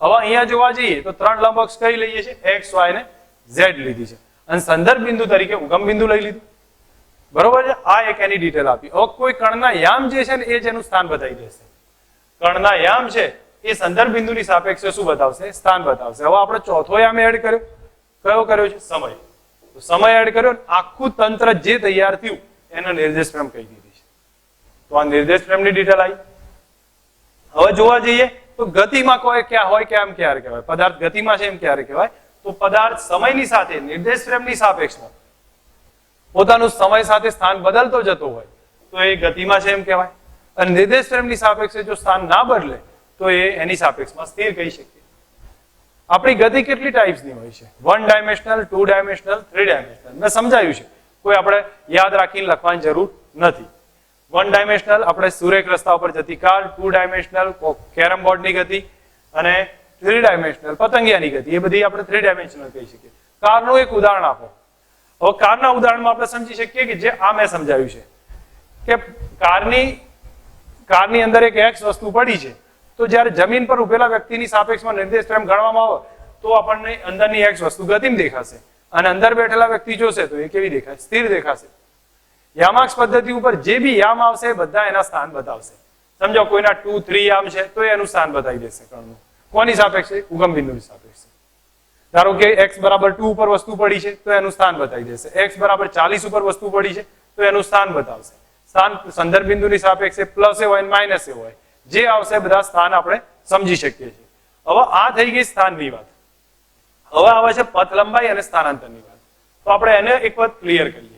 હવે અહીંયા જોવા જઈએ તો 3 લંબ અક્ષ કઈ લઈએ છીએ? X, Y ને Z લીધી છે અને સંદર્ભ બિંદુ તરીકે ઉગમ બિંદુ લઈ લીધું. બરોબર છે? આ એક એની ડિટેલ આપી. હવે કોઈ કણના યામ જે છે ને એ જ એનું સ્થાન બતાવી દેશે. કણના યામ છે એ સંદર્ભ બિંદુની સાપેક્ષે શું બતાવશે? સ્થાન બતાવશે. હવે આપણે ચોથો યામ એડ કર્યો. કયો કર્યો છે? સમય. તો સમય એડ કર્યો, આખું તંત્ર જે તૈયાર થયું એને નિર્દેશ ફ્રેમ કહી દીધી છે. તો આ નિર્દેશ ફ્રેમની ડિટેલ આવી. હવે જોવા જઈએ તો ગતિમાં કોઈ ક્યાં હોય કે આમ ક્યારે કહેવાય? પદાર્થ ગતિમાં છે એમ ક્યારે કહેવાય? તો પદાર્થ સમયની સાથે નિર્દેશ ફ્રેમની સાપેક્ષમાં પોતાનું સમય સાથે સ્થાન બદલતો જતો હોય તો એ ગતિમાં છે એમ કહેવાય. અને નિર્દેશ ફ્રેમની સાપેક્ષે જો સ્થાન ના બદલે તો એ એની સાપેક્ષમાં સ્થિર કહી શકીએ. આપણી ગતિ કેટલી ટાઈપ્સની હોય છે? 1 ડાયમેન્શનલ, 2 ડાયમેન્શનલ, 3 ડાયમેન્શનલ. મેં સમજાવ્યું છે, કોઈ આપણે યાદ રાખીને લખવાની જરૂર નથી. 1 ડાયમેન્શનલ આપણે સુરેખ રસ્તા ઉપર જતી કાર, 2 ડાયમેન્શનલ કેરમ બોર્ડની ગતિ અને 3 ડાયમેન્શનલ પતંગિયાની ગતિ. એ બધી આપણે 3 ડાયમેન્શનલ કહી શકીએ. કારનું એક ઉદાહરણ આપો. હવે કારના ઉદાહરણમાં આપણે સમજી શકીએ કે જે આ મેં સમજાવ્યું છે કે કારની અંદર એક X વસ્તુ પડી છે, તો જ્યારે જમીન પર ઉભેલા વ્યક્તિની સાપેક્ષમાં નિર્દેશ ફ્રેમ ગણવામાં આવે તો આપણને અંદરની X વસ્તુ ગતિમાં દેખાશે અને અંદર બેઠેલા વ્યક્તિ જોશે તો એ કેવી દેખાશે? સ્થિર દેખાશે. યામાક્ષ પદ્ધતિ ઉપર જે બી યામ આવશે બધા એના સ્થાન બતાવશે. સમજો કોઈના 2, 3 યામ છે તો એનું સ્થાન બતાવી દેશે કણનું. કોની સાપેક્ષે? ઉગમ બિંદુની સાપેક્ષે. ધારો કે x બરાબર 2 ઉપર વસ્તુ પડી છે તો એનું સ્થાન બતાવી દેશે. x બરાબર 40 ઉપર વસ્તુ પડી છે તો એનું સ્થાન બતાવશે. સ્થાન સંદર્ભ બિંદુની સાપેક્ષે પ્લસ એ હોય માઇનસ એ હોય, જે આવશે બધા સ્થાન આપણે સમજી શકીએ છીએ. હવે આ થઈ ગઈ સ્થાનની વાત. હવે આવે છે પથ લંબાઈ અને સ્થાનાંતરની વાત. તો આપણે એને એક વખત ક્લિયર કરીએ.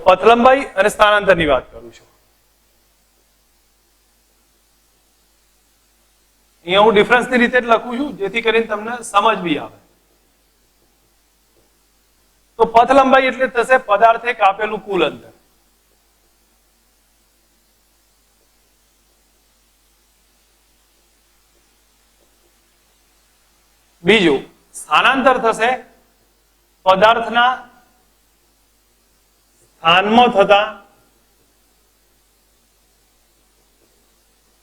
પથ લંબાઈ અને સ્થાનાંતરની વાત કરું છું. અહીંયા હું ડિફરન્સની રીતે જ લખું છું જેથી કરીને તમને સમજ બી આવે. તો પથ લંબાઈ એટલે થશે પદાર્થે કાપેલું કુલ અંતર. બીજું સ્થાનાંતર થશે પદાર્થના સ્થાનમાં થતા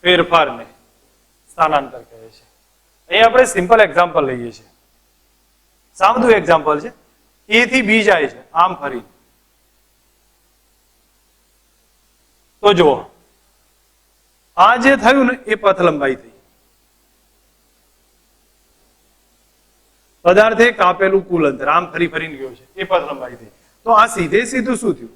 ફેરફારને સ્થાનાંતર કહે છે. અહીં આપણે સિમ્પલ એક્ઝામ્પલ લઈએ છીએ. સાદું એક્ઝામ્પલ છે. A થી B જાય છે આમ ફરી. તો જુઓ આ જે થયું ને એ પથ લંબાઈ થઈ. પદાર્થે કાપેલું કુલ અંતર આમ ફરી ફરીને ગયો છે એ પથ લંબાઈ થઈ. તો આ સીધે સીધું શું થયું?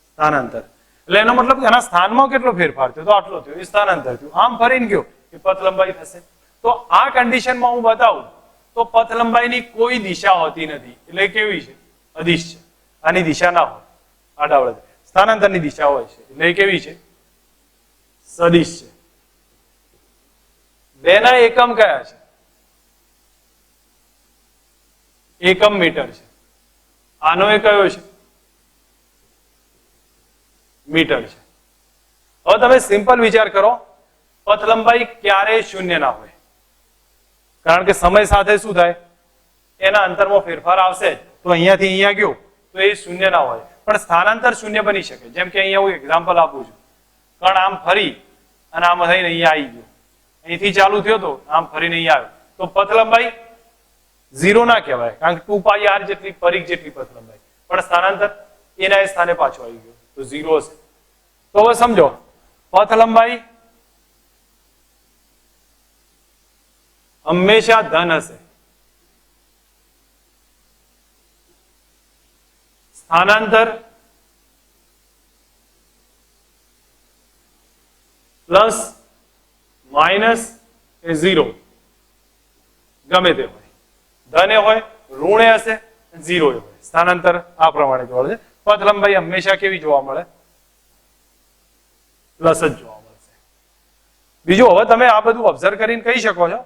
સ્થાનાંતર. એટલે એનો મતલબ એના સ્થાનમાં કેટલો ફેરફાર થયો? તો આટલો થયો, એ સ્થાનાંતર થયું. આમ ફરીને ગયો એ પથ લંબાઈ થશે. તો આ કન્ડિશનમાં હું બતાવું તો પથ લંબાઈની કોઈ દિશા હોતી નથી, એટલે કેવી છે? અદિશ છે. આની દિશા ના હોય, આડાવડ સ્થાનાંતરની દિશા હોય છે, એટલે એ કેવી છે? સદિશ છે. બેના એકમ કયા છે? એકમ મીટર છે. આનો એ કયો છે? મીટર છે. હવે તમે સિમ્પલ વિચાર કરો, પથ લંબાઈ ક્યારેય શૂન્ય ના હોય, કારણ કે સમય સાથે શું થાય? એના અંતરમાં ફેરફાર આવશે. તો અહીંયાથી અહીંયા ગયો તો એ શૂન્ય ના હોય, પણ સ્થાનાંતર શૂન્ય બની શકે. જેમ કે અહીંયા હું એક્ઝામ્પલ આપું છું, કણ આમ ફરી અને આમ થઈને અહીંયા આવી ગયો, અહીંથી ચાલુ થયો તો આમ ફરીને અહીંયા આવ્યો, તો પથ લંબાઈ ઝીરો ના કહેવાય, કારણ કે 2πr જેટલી પરિઘ જેટલી પથ લંબાઈ, પણ સ્થાનાંતર એના સ્થાને પાછો આવી ગયો તો ઝીરો હશે. તો હવે સમજો, પથ લંબાઈ હંમેશા ધન હશે, સ્થાનાંતર પ્લસ માઇનસ એ ઝીરો, ગમે તે હોય, ધન એ હોય, ઋણ એ હશે, ઝીરો એ હોય. સ્થાનાંતર આ પ્રમાણે જોવા મળે છે. પથ લંબાઈ હંમેશા કેવી જોવા મળે? પ્લસ જ જોવા મળશે. બીજું, હવે તમે આ બધું ઓબ્ઝર્વ કરીને કહી શકો છો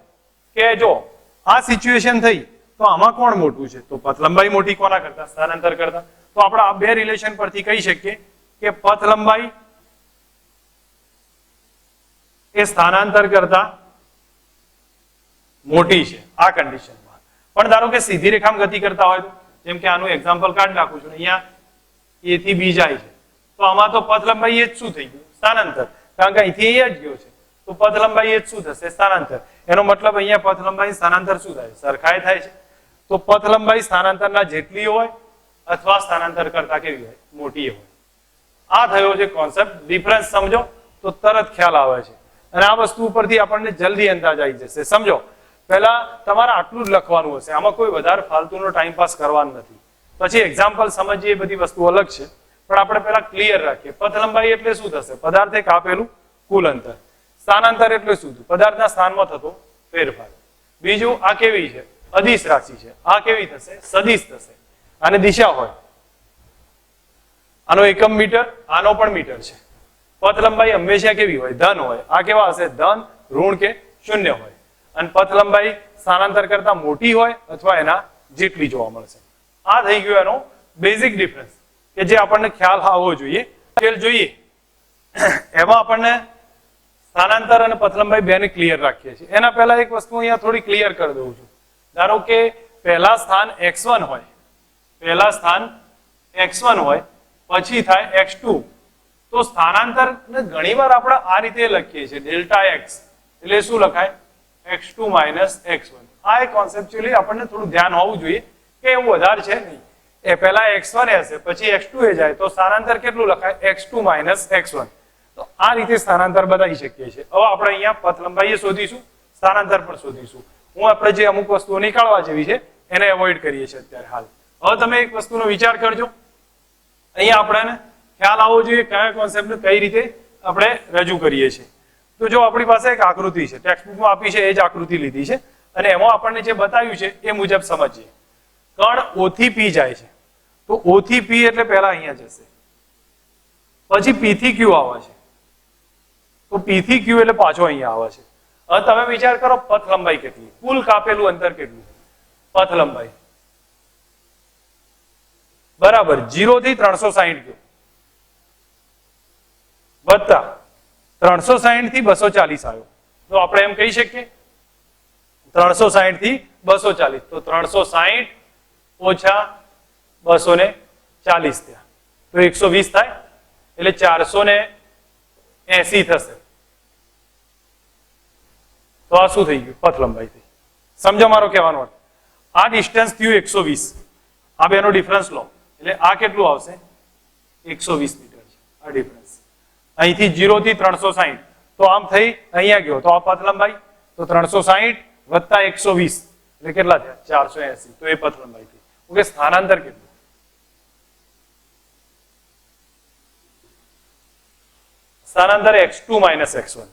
કે જો આ સિચ્યુએશન થઈ તો આમાં કોણ મોટું છે? તો પથ લંબાઈ મોટી કોના કરતા? સ્થાનાંતર કરતા. તો આપણે આ બે રિલેશન પરથી કહી શકીએ કે પથ લંબાઈ એ સ્થાનાંતર કરતા મોટી છે આ કન્ડિશનમાં. પણ ધારો કે સીધી રેખામાં ગતિ કરતા હોય, જેમ કે આનું એક્ઝામ્પલ કાઢી નાખું છું, અહીંયા એ થી બી જાય છે, તો આમાં તો પથ લંબાઈ એ જ શું થઈ ગયું? સ્થાનાંતર. કારણ કે અહીંથી અહીંયા જ ગયો છે, તો પથ લંબાઈ એ જ શું થશે? સ્થાનાંતર. એનો મતલબ અહીંયા પથ લંબાઈ સ્થાનાંતર શું થાય? સરખાઈ થાય છે. તો પથ લંબાઈ સ્થાનાંતરના જેટલી હોય અથવા સ્થાનાંતર કરતા કેવી હોય? મોટી હોય. આ થયો છે કોન્સેપ્ટ. ડિફરન્સ સમજો તો તરત ખ્યાલ આવે છે, અને આ વસ્તુ ઉપરથી આપણને જલ્દી અંદાજ આવી જશે. સમજો, પહેલા તમારે આટલું જ લખવાનું હશે, આમાં કોઈ વધારે ફાલતુનો ટાઈમ પાસ કરવાનું નથી. પછી એક્ઝામ્પલ સમજીએ, એ બધી વસ્તુ અલગ છે, પણ આપણે પહેલા ક્લિયર રાખીએ. પથ લંબાઈ એટલે શું થશે? પદાર્થે કાપેલું કુલ અંતર. સ્થાનાંતર એટલે શું? પદાર્થના સ્થાનમાં થતો ફેરફાર. બીજું, આ કેવી છે? અદિશ રાશિ છે. આ કેવી થશે? સદિશ થશે. અને દિશા હોય, આનો એકમ મીટર, આનો પણ મીટર છે. પથ લંબાઈ હંમેશા કેવી હોય? ધન હોય. આ કેવા હશે? ધન, ઋણ કે શૂન્ય હોય. અને પથ લંબાઈ સ્થાનાંતર કરતા મોટી હોય અથવા એના જેટલી જોવા મળશે. આ થઈ ગયો એનો બેઝિક ડિફરન્સ, કે જે આપણને ખ્યાલ આવવો જોઈએ. જોઈએ એમાં આપણને સ્થાનાંતર અને પથ લંબાઈ બેને ક્લિયર રાખીએ છીએ. એના પહેલા એક વસ્તુ અહીંયા થોડી ક્લિયર કરી દઉં છું. ધારો કે પહેલા સ્થાન x1 હોય, પહેલા સ્થાન x1 હોય, પછી થાય x2, તો સ્થાનાંતર ઘણીવાર આપણે આ રીતે લખીએ છીએ, ડેલ્ટા x, એટલે શું લખાય? x2 minus x1. આ એક કોન્સેપ્ચ્યુઅલી આપણને થોડું ધ્યાન હોવું જોઈએ કે એવું વધારે છે નહીં. એ પહેલા x1 હશે, પછી x2 એ જાય, તો સ્થાનાંતર કેટલું લખાય? x2 minus x1. તો આ રીતે સ્થાનાંતર બતાવી શકીએ છીએ. હવે આપણે અહીંયા પથ લંબાઈ શોધીશું, સ્થાનાંતર પણ શોધીશું. હું આપણે જે અમુક વસ્તુઓ નીકાળવા જેવી છે એને એવોઇડ કરીએ છીએ અત્યારે હાલ. હવે તમે એક વસ્તુનો વિચાર કરજો, અહીંયા આપણને ખ્યાલ આવવો જોઈએ કયા કોન્સેપ્ટને કઈ રીતે આપણે રજૂ કરીએ છીએ. તો જો આપણી પાસે એક આકૃતિ છે, ટેક્સ્ટબુકમાં આપી છે, એ જ આકૃતિ લીધી છે, અને એમાં આપણને જે બતાવ્યું છે એ મુજબ સમજીએ. કણ O થી P જાય છે, તો O થી P એટલે પહેલા અહીંયા જશે, પછી P થી Q આવે છે, તો P થી Q એટલે પાછો અહીંયા આવે છે. હવે તમે વિચાર કરો, પથ લંબાઈ કેટલી? કુલ કાપેલું અંતર કેટલું? પથ લંબાઈ બરાબર 0 થી 360 ગયો, વત્તા 360 થી 240 આવ્યો. તો આપણે એમ કહી શકીએ 360 થી 240, તો 360 ઓછા 240 થયા, તો 120 થાય, એટલે 480 થશે. તો આ શું થઈ ગયું? પથ લંબાઈ થઈ. સમજો મારો કહેવાનો અર્થ? આ ડિસ્ટન્સ થયું 120, આ બેનો ડિફરન્સ લો એટલે આ કેટલું આવશે? 120 મીટર છે આ ડિફરન્સ. અહીંથી 0 થી 360, તો આમ થઈ અહીંયા ગયો, તો આ પથ લંબાઈ, તો 360 વત્તા 120 એટલે કેટલા થયા? 480. તો એ પથ લંબાઈ થઈ. ઓકે, સ્થાનાંતર કેટલું? સ્થાનાંતર x2 માઇનસ x1.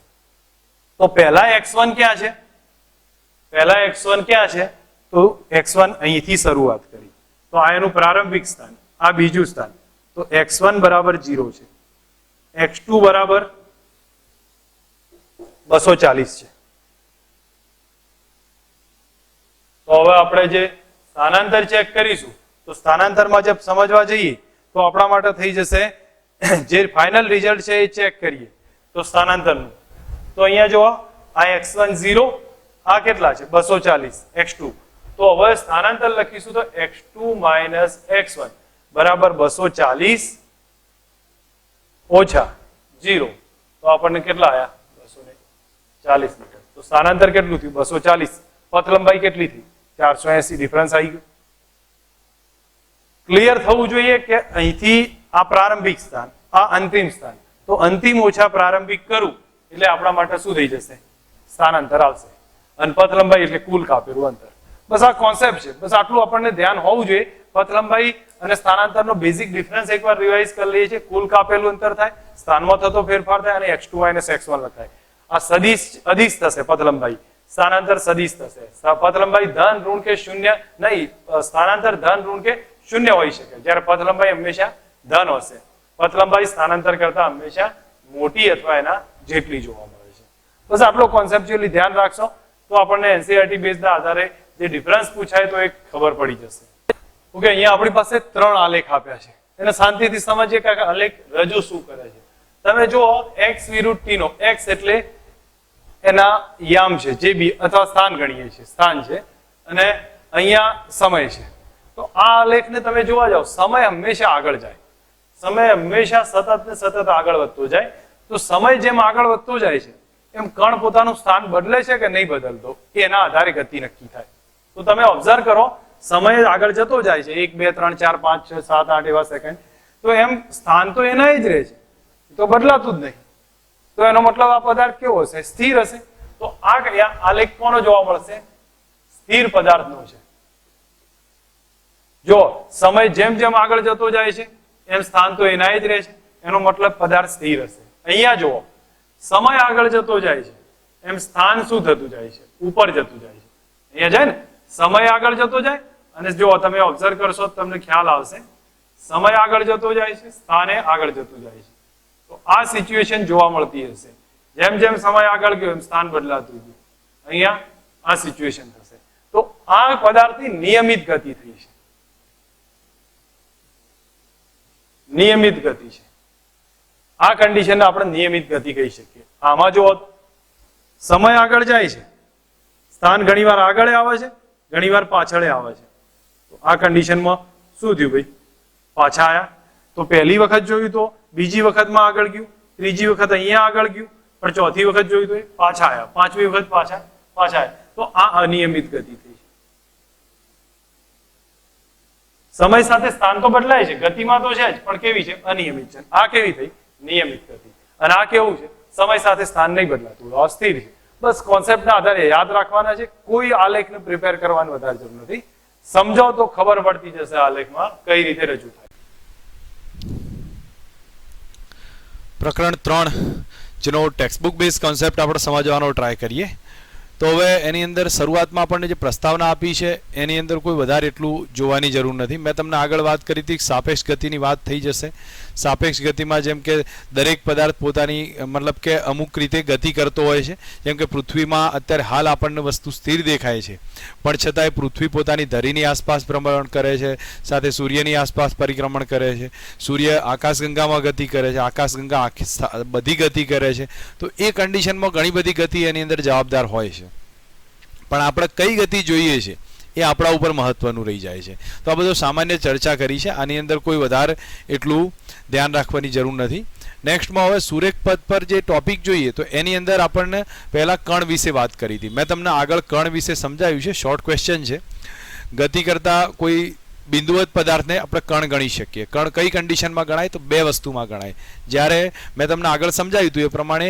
તો પહેલા x1 ક્યાં છે? પહેલા x1 ક્યાં છે? તો x1 અહીંથી શરૂઆત કરી, તો આ એનું પ્રારંભિક સ્થાન, આ બીજું સ્થાન, તો x1 બરાબર 0 છે, x2 બરાબર 240 છે. તો હવે આપણે જે સ્થાનાંતર ચેક કરીશું, તો સ્થાનાંતરમાં જે સમજવા જઈએ તો આપણા માટે થઈ જશે જે ફાઇનલ રિઝલ્ટ છે એ ચેક કરીએ તો સ્થાનાંતરનું, તો અહીંયા જો આ x1 0, આ કેટલા છે 240, x2, તો હવે સ્થાનાંતર લખીશું તો x2 માઇનસ x1 બરાબર 240 ઓછા 0, તો આપણને કેટલા આયા 240 મીટર. તો સ્થાનાંતર કેટલું થયું 240, પથ લંબાઈ કેટલી થઈ 480, ડિફરન્સ આવી ગયો. ક્લિયર થવું જોઈએ કે અહીંથી આ પ્રારંભિક સ્થાન, આ અંતિમ સ્થાન, તો અંતિમ ઓછા પ્રારંભિક કરું એટલે આપણા માટે શું થઈ જશે? સ્થાનાંતર આવશે. અને પથ લંબાઈ એટલે કુલ કાપેલું અંતર. બસ આ કોન્સેપ્ટ છે, બસ આટલું આપણને ધ્યાન હોવું જોઈએ. પથ લંબાઈ અને સ્થાનાંતરનો બેઝિક ડિફરન્સ એકવાર રિવાઇઝ કરી લઈએ છીએ. કુલ કાપેલું અંતર થાય, સ્થાનમાં થતો ફેરફાર થાય અને x2 માઇનસ x1 લખાય. આ સદિશ અદિશ થશે પથ લંબાઈ, સ્થાનાંતર સદિશ થશે. પથ લંબાઈ ધન ઋણ કે શૂન્ય નહીં, સ્થાનાંતર ધન ઋણ કે શૂન્ય હોઈ શકે, જ્યારે પથ લંબાઈ હંમેશા ધન હશે. પથ લંબાઈ સ્થાનાંતર કરતા હંમેશા મોટી અથવા એના જેટલી જોવા મળે છે. બસ આટલો કોન્સેપ્ચ્યુઅલી ધ્યાન રાખશો તો આપણને એનસીઈઆરટી બેઝના આધારે જે ડિફરન્સ પૂછાય તો એક ખબર પડી જશે. ઓકે, અહીંયા આપણી પાસે 3 આલેખ આપ્યા છે, એને શાંતિથી સમજીએ કે આલેખ રજૂ શું કરે છે. તમે જુઓ x વિરુદ્ધ t નો, x એટલે એના યામ છે, જે બી અથવા સ્થાન ગણીએ છીએ, સ્થાન છે, અને અહીંયા સમય છે. તો આ આલેખને તમે જોવા જાઓ, સમય હંમેશા આગળ જાય, સમય હંમેશા સતત ને સતત આગળ વધતો જાય. તો સમય જેમ આગળ વધતો જાય છે એમ કણ પોતાનું સ્થાન બદલે છે કે નહીં બદલતો, એના આધારે ગતિ નક્કી થાય. તો તમે ઓબ્ઝર્વ કરો, સમય આગળ જતો જાય છે, 1 2 3 4 5 6 7 8 એવા સેકન્ડ, તો એમ સ્થાન તો એના જ રહે છે, તો બદલાતું જ નહીં. તો એનો મતલબ આ પદાર્થ કેવો હશે? સ્થિર હશે. તો આ આલેખ કોનો જોવા મળશે? સ્થિર પદાર્થનો છે. જો સમય જેમ જેમ આગળ જતો જાય છે એમ સ્થાન તો એના જ રહે છે, એનો મતલબ પદાર્થ સ્થિર હશે. અહીંયા જુઓ, સમય આગળ જતો જાય છે એમ સ્થાન શું થતું જાય છે? ઉપર જતું જાય છે. અહીંયા જાય ને, સમય આગળ જતો જાય, અને જો તમે ઓબ્ઝર્વ કરશો તો તમને ખ્યાલ આવશે, સમય આગળ જતો જાય છે, સ્થાને આગળ જતું જાય છે. તો આ સિચ્યુએશન જોવા મળતી હશે. જેમ જેમ સમય આગળ ગયો એમ સ્થાન બદલાતું ગયું. અહીંયા આ સિચ્યુએશન થશે. તો આ પદાર્થની નિયમિત ગતિ થઈ છે, નિયમિત ગતિ છે. આ કન્ડિશનને આપણે નિયમિત ગતિ કહી શકીએ. આમાં જો સમય આગળ જાય છે, સ્થાન ઘણીવાર આગળ આવે છે, ઘણીવાર પાછળ આવે છે. તો આ કન્ડિશનમાં શું થયું ભાઈ? પાછા આયા. તો પહેલી વખત જોયું તો બીજી વખતમાં આગળ ગયું, ત્રીજી વખત અહીંયા આગળ ગયું, પણ ચોથી વખત જોયું તો પાછા આયા, પાંચમી વખત પાછા આયા. તો આ અનિયમિત ગતિ થઈ છે. સમય સાથે સ્થાન તો બદલાય છે, ગતિમાં તો છે જ, પણ કેવી છે? અનિયમિત છે. આ કેવી થઈ? નિયમિત ગતિ. અને આ કેવું છે? સમય સાથે સ્થાન નહીં બદલાતું, અસ્થિર છે. બસ કોન્સેપ્ટના આધારે યાદ રાખવાના છે. કોઈ આલેખને પ્રિપેર કરવાની વધારે જરૂર નથી. સમજો તો ખબર પડતી જશે આલેખમાં કઈ રીતે રજૂ થાય. પ્રકરણ 3 જેનો ટેક્સ્ટબુક બેઝ કોન્સેપ્ટ આપણે સમજવાનો ટ્રાય કરીએ. તો હવે એની અંદર શરૂઆતમાં આપણને જે પ્રસ્તાવના આપી છે એની અંદર કોઈ વધારે એટલું જોવાની જરૂર નથી. મેં તમને આગળ વાત કરી હતી, સાપેક્ષ ગતિની વાત થઈ જશે. સાપેક્ષ ગતિમાં જેમ કે દરેક પદાર્થ પોતાની મતલબ કે અમુક રીતે ગતિ કરતો હોય છે. જેમ કે પૃથ્વીમાં અત્યારે હાલ આપણને વસ્તુ સ્થિર દેખાય છે, પણ છતાંય પૃથ્વી પોતાની ધરીની આસપાસ ભ્રમણ કરે છે, સાથે સૂર્યની આસપાસ પરિક્રમણ કરે છે. સૂર્ય આકાશગંગામાં ગતિ કરે છે, આકાશગંગા આખી બધી ગતિ કરે છે. તો એ કન્ડિશનમાં ઘણી બધી ગતિ એની અંદર જવાબદાર હોય છે. પણ આપણે કઈ ગતિ જોઈએ છે એ આપણા ઉપર મહત્વનું રહી જાય છે. તો આ બધો સામાન્ય ચર્ચા કરી છે, આની અંદર કોઈ વધારે એટલું ધ્યાન રાખવાની જરૂર નથી. નેક્સ્ટમાં હવે સુરેખ પદ પર જે ટોપિક જોઈએ તો એની અંદર આપણને પહેલા કણ વિશે વાત કરી હતી. મેં તમને આગળ કણ વિશે સમજાવ્યું છે, શોર્ટ ક્વેશ્ચન છે. ગતિ કરતા કોઈ બિંદુવત પદાર્થને આપણે કણ ગણી શકીએ. કણ કઈ કન્ડિશનમાં ગણાય? તો બે વસ્તુમાં ગણાય. જ્યારે મેં તમને આગળ સમજાવ્યું હતું એ પ્રમાણે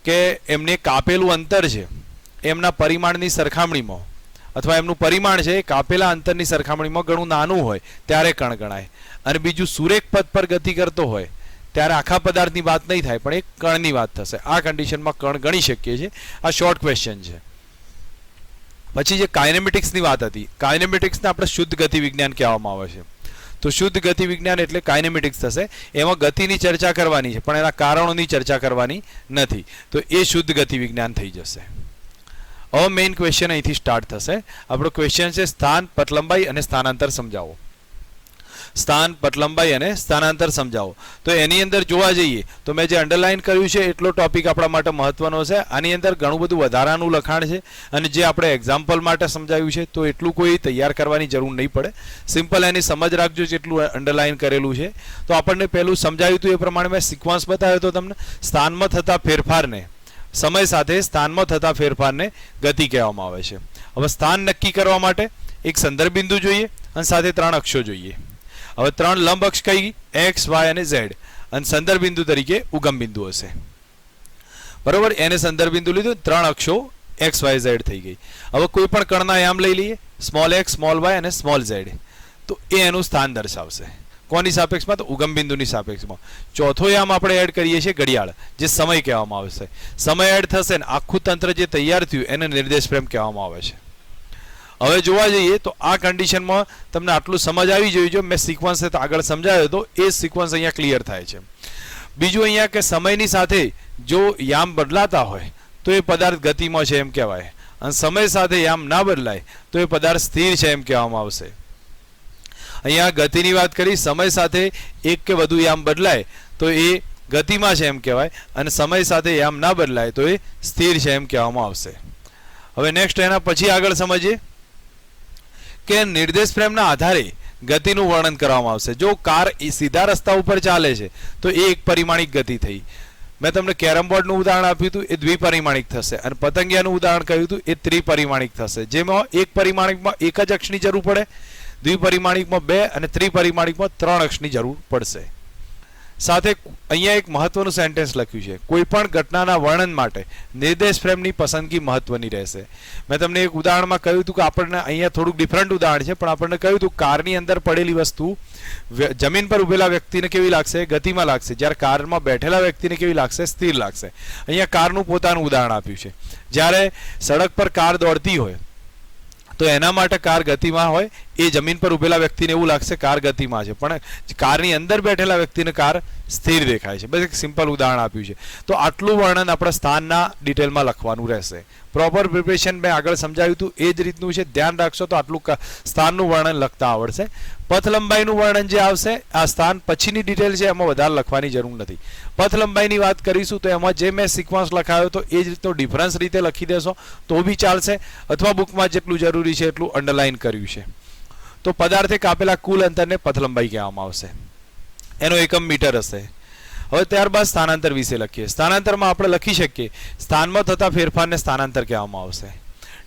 કે એમને કાપેલું અંતર છે એમના પરિમાણની સરખામણીમાં, અથવા એમનું પરિમાણ છે એ કાપેલા અંતરની સરખામણીમાં ઘણું નાનું હોય ત્યારે કણ ગણાય. અને બીજું સુરેખ પદ પર ગતિ કરતો હોય ત્યારે આખા પદાર્થની વાત નહીં થાય, પણ એક કણની વાત થશે. આ કન્ડિશનમાં કણ ગણી શકીએ છીએ. આ શોર્ટ ક્વેશ્ચન છે. પછી જે કાઇનેમેટિક્સની વાત હતી, કાઇનેમેટિક્સને આપણે શુદ્ધ ગતિ વિજ્ઞાન કહેવામાં આવે છે. તો શુદ્ધ ગતિ વિજ્ઞાન એટલે કાઇનેમેટિક્સ થશે. એમાં ગતિની ચર્ચા કરવાની છે, પણ એના કારણોની ચર્ચા કરવાની નથી. તો એ શુદ્ધ ગતિ વિજ્ઞાન થઈ જશે. હવે મેઇન ક્વેશ્ચન અહીંથી સ્ટાર્ટ થશે. આપણો ક્વેશ્ચન છે સ્થાન, પથલંબાઈ અને સ્થાનાંતર સમજાવો. સ્થાન, પથલંબાઈ અને સ્થાનાંતર સમજાવો. તો એની અંદર જોવા જઈએ તો મેં જે અંડરલાઇન કર્યું છે એટલો ટોપિક આપણા માટે મહત્વનો છે. આની અંદર ઘણું બધું વધારાનું લખાણ છે, અને જે આપણે એક્ઝામ્પલ માટે સમજાવ્યું છે તો એટલું કોઈ તૈયાર કરવાની જરૂર નહીં પડે. સિમ્પલ એની સમજ રાખજો જેટલું અંડરલાઇન કરેલું છે. તો આપણને પહેલું સમજાવ્યું હતું એ પ્રમાણે મેં સિક્વન્સ બતાવ્યો હતો તમને. સ્થાનમાં થતા ફેરફારને, સમય સાથે સ્થાનમાં થતા ફેરફારને ગતિ કહેવામાં આવે છે. હવે સ્થાન નક્કી કરવા માટે એક સંદર્ભ બિંદુ જોઈએ અને સાથે 3 અક્ષો જોઈએ. હવે 3 લંબ અક્ષ કઈ? એક્સ, વાય અને ઝેડ, અને સંદર્ભ બિંદુ તરીકે ઉગમ બિંદુ હશે. બરોબર, એને સંદર્ભ બિંદુ લીધું, 3 અક્ષો એક્સ, વાય, ઝેડ થઈ ગઈ. હવે કોઈ પણ કણના યામ લઈ લઈએ, સ્મોલ એક્સ, સ્મોલ વાય અને સ્મોલ ઝેડ. તો એ એનું સ્થાન દર્શાવશે. કોની સાપેક્ષમાં? તો ઉગમ બિંદુની સાપેક્ષમાં. ચોથો યામ આપણે એડ કરીએ છીએ ઘડિયાળ, જે સમય કહેવામાં આવશે. સમય એડ થશે ને આખું તંત્ર જે તૈયાર થયું એને નિર્દેશ ફ્રેમ કહેવામાં આવે છે. હવે જોવા જઈએ તો આ કન્ડિશનમાં તમને આટલું સમજ આવી જોઈએ. જો મેં સિક્વન્સ આગળ સમજાવ્યો તો એ સિક્વન્સ અહીંયા ક્લિયર થાય છે. બીજું અહીંયા કે સમયની સાથે જો યામ બદલાતા હોય તો એ પદાર્થ ગતિમાં છે એમ કહેવાય, અને સમય સાથે યામ ના બદલાય તો એ પદાર્થ સ્થિર છે એમ કહેવામાં આવશે. અહીંયા ગતિની વાત કરી, સમય સાથે એક કે વધુ યામ બદલાય તો એ ગતિમાં છે એમ કહેવાય, અને સમય સાથે યામ ના બદલાય તો એ સ્થિર છે એમ કહેવામાં આવશે. હવે નેક્સ્ટ એના પછી આગળ સમજીએ કે નિર્દેશ ફ્રેમના આધારે ગતિનું વર્ણન કરવામાં આવશે. જો કાર સીધા રસ્તા ઉપર ચાલે છે તો એ એક પરિમાણિક ગતિ થઈ. મેં તમને કેરમ બોર્ડનું ઉદાહરણ આપ્યું હતું, એ દ્વિપરિમાણિક થશે, અને પતંગિયાનું ઉદાહરણ કહ્યું હતું એ ત્રિપરિમાણિક થશે. જેમાં એક પરિમાણિકમાં એક જ અક્ષની જરૂર પડે, દ્વિપરિમાણિકમાં 2 અને ત્રિપરિમાણિકમાં 3 અક્ષની જરૂર પડશે. સાથે અહીંયા એક મહત્વનું સેન્ટેન્સ લખ્યું છે, કોઈ પણ ઘટનાના વર્ણન માટે નિર્દેશ ફ્રેમની પસંદગી મહત્વની રહેશે. મેં તમને એક ઉદાહરણમાં કહ્યું હતું કે આપણને અહીંયા થોડુંક ડિફરન્ટ ઉદાહરણ છે, પણ આપણને કહ્યું હતું કારની અંદર પડેલી વસ્તુ જમીન પર ઉભેલા વ્યક્તિને કેવી લાગશે? ગતિમાં લાગશે. જ્યારે કારમાં બેઠેલા વ્યક્તિને કેવી લાગશે? સ્થિર લાગશે. અહીંયા કારનું પોતાનું ઉદાહરણ આપ્યું છે. જ્યારે સડક પર કાર દોડતી હોય તો એના માટે કાર ગતિમાં હોય, એ જમીન પર ઉભેલા વ્યક્તિને એવું લાગશે કાર ગતિમાં છે, પણ કારની અંદર બેઠેલા વ્યક્તિને કાર સ્થિર દેખાય છે. બસ એક સિમ્પલ ઉદાહરણ આપ્યું છે. તો આટલું વર્ણન આપણે સ્થાનના ડિટેલમાં લખવાનું રહેશે. પ્રોપર પ્રિપરેશન મેં આગળ સમજાવ્યું હતું એ જ રીતનું છે. ધ્યાન રાખશો તો આટલું સ્થાનનું વર્ણન લખતા આવડશે. પથ લંબાઈનું વર્ણન જે આવશે આ સ્થાન પછીની ડિટેલ છે, એમાં વધારે લખવાની જરૂર નથી. પથ લંબાઈની વાત કરીશું તો એમાં જે મેં સિક્વન્સ લખાયો તો એ જ રીતનો ડિફરન્સ રીતે લખી દેશો તો બી ચાલશે, અથવા બુકમાં જેટલું જરૂરી છે એટલું અંડરલાઇન કર્યું છે. તો પદાર્થે કાપેલા કુલ અંતરને પથ લંબાઈ કહેવામાં આવશે. એનો એકમ મીટર હશે. હવે ત્યારબાદ સ્થાનાંતર વિશે લખીએ. સ્થાનાંતરમાં આપણે લખી શકીએ સ્થાનમાં થતા ફેરફારને સ્થાનાંતર કહેવામાં આવશે.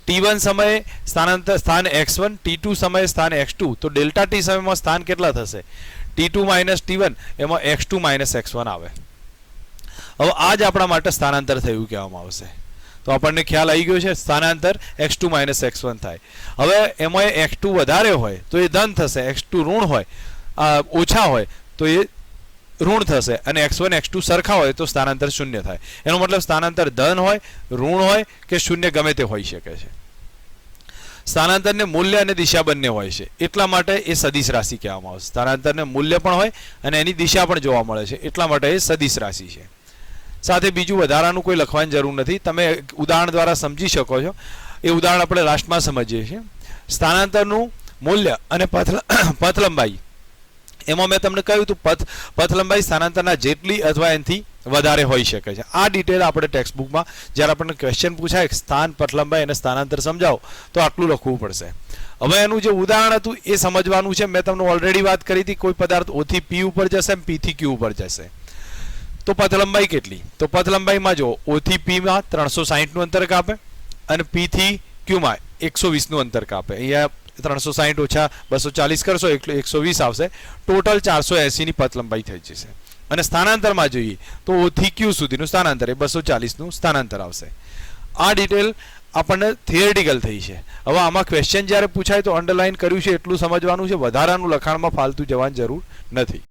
t1 સમયે સ્થાન x1, t2 સમયે સ્થાન x2. તો ડેલ્ટા t સમયમાં સ્થાન કેટલા થશે? t2 - t1, એમાં x2 - x1 આવે. હવે આ જ આપણા માટે સ્થાનાંતર થયું કહેવામાં આવશે. તો આપણને ખ્યાલ આવી ગયો છે, સ્થાનાંતર x2 - x1 થાય. હવે એમાં x2 વધારે હોય તો એ ધન થશે, x2 ઋણ હોય ઓછા હોય તો એ ઋણ થશે, અને x1 x2 સરખા હોય તો સ્થાનાંતર શૂન્ય થાય. એનો મતલબ સ્થાનાંતર ધન હોય, ઋણ હોય કે શૂન્ય ગમે તે હોઈ શકે છે. સ્થાનાંતરને મૂલ્ય અને દિશા બંને હોય છે, એટલા માટે એ સદિશ રાશિ કહેવામાં આવે છે. સ્થાનાંતરને મૂલ્ય પણ હોય અને એની દિશા પણ જોવા મળે છે, એટલા માટે એ સદિશ રાશિ છે. સાથે બીજું વધારાનું કોઈ લખવાની જરૂર નથી, તમે ઉદાહરણ દ્વારા સમજી શકો છો. એ ઉદાહરણ આપણે લાસ્ટમાં સમજીએ છીએ. સ્થાનાંતરનું મૂલ્ય અને પથ લંબાઈ, એમાં મેં તમને કહ્યું હતું પથ લંબાઈ સ્થાનાંતરના જેટલી અથવા એનાથી વધારે હોઈ શકે છે. આ ડિટેલ આપણે ટેક્સ્ટ બુકમાં જ્યારે આપણને ક્વેશ્ચન પૂછાય સ્થાન, પથ લંબાઈ અને સ્થાનાંતર સમજાવો તો આટલું લખવું પડશે. હવે એનું જે ઉદાહરણ હતું એ સમજવાનું છે. મેં તમને ઓલરેડી વાત કરી હતી, કોઈ પદાર્થ O થી P ઉપર જશે, P થી Q ઉપર જશે, તો પથ લંબાઈ કેટલી? તો પથ લંબાઈમાં જો O થી P માં 360નું અંતર કાપે અને P થી Q માં 120નું અંતર કાપે. અહીંયા 360 ઓછા 240 કરશો એટલે 120 આવશે. ટોટલ 480 ની પથ લંબાઈ થઈ જશે. અને સ્થાનાંતરમાં જોઈએ તો O થી Q સુધીનું સ્થાનાંતર એ 240નું સ્થાનાંતર આવશે. આ ડિટેલ આપણને થિયરિટિકલ થઈ છે. હવે આમાં ક્વેશ્ચન જ્યારે પૂછાય તો અંડરલાઇન કર્યું છે એટલું સમજવાનું છે, વધારાનું લખાણમાં ફાલતુ જવાની જરૂર નથી.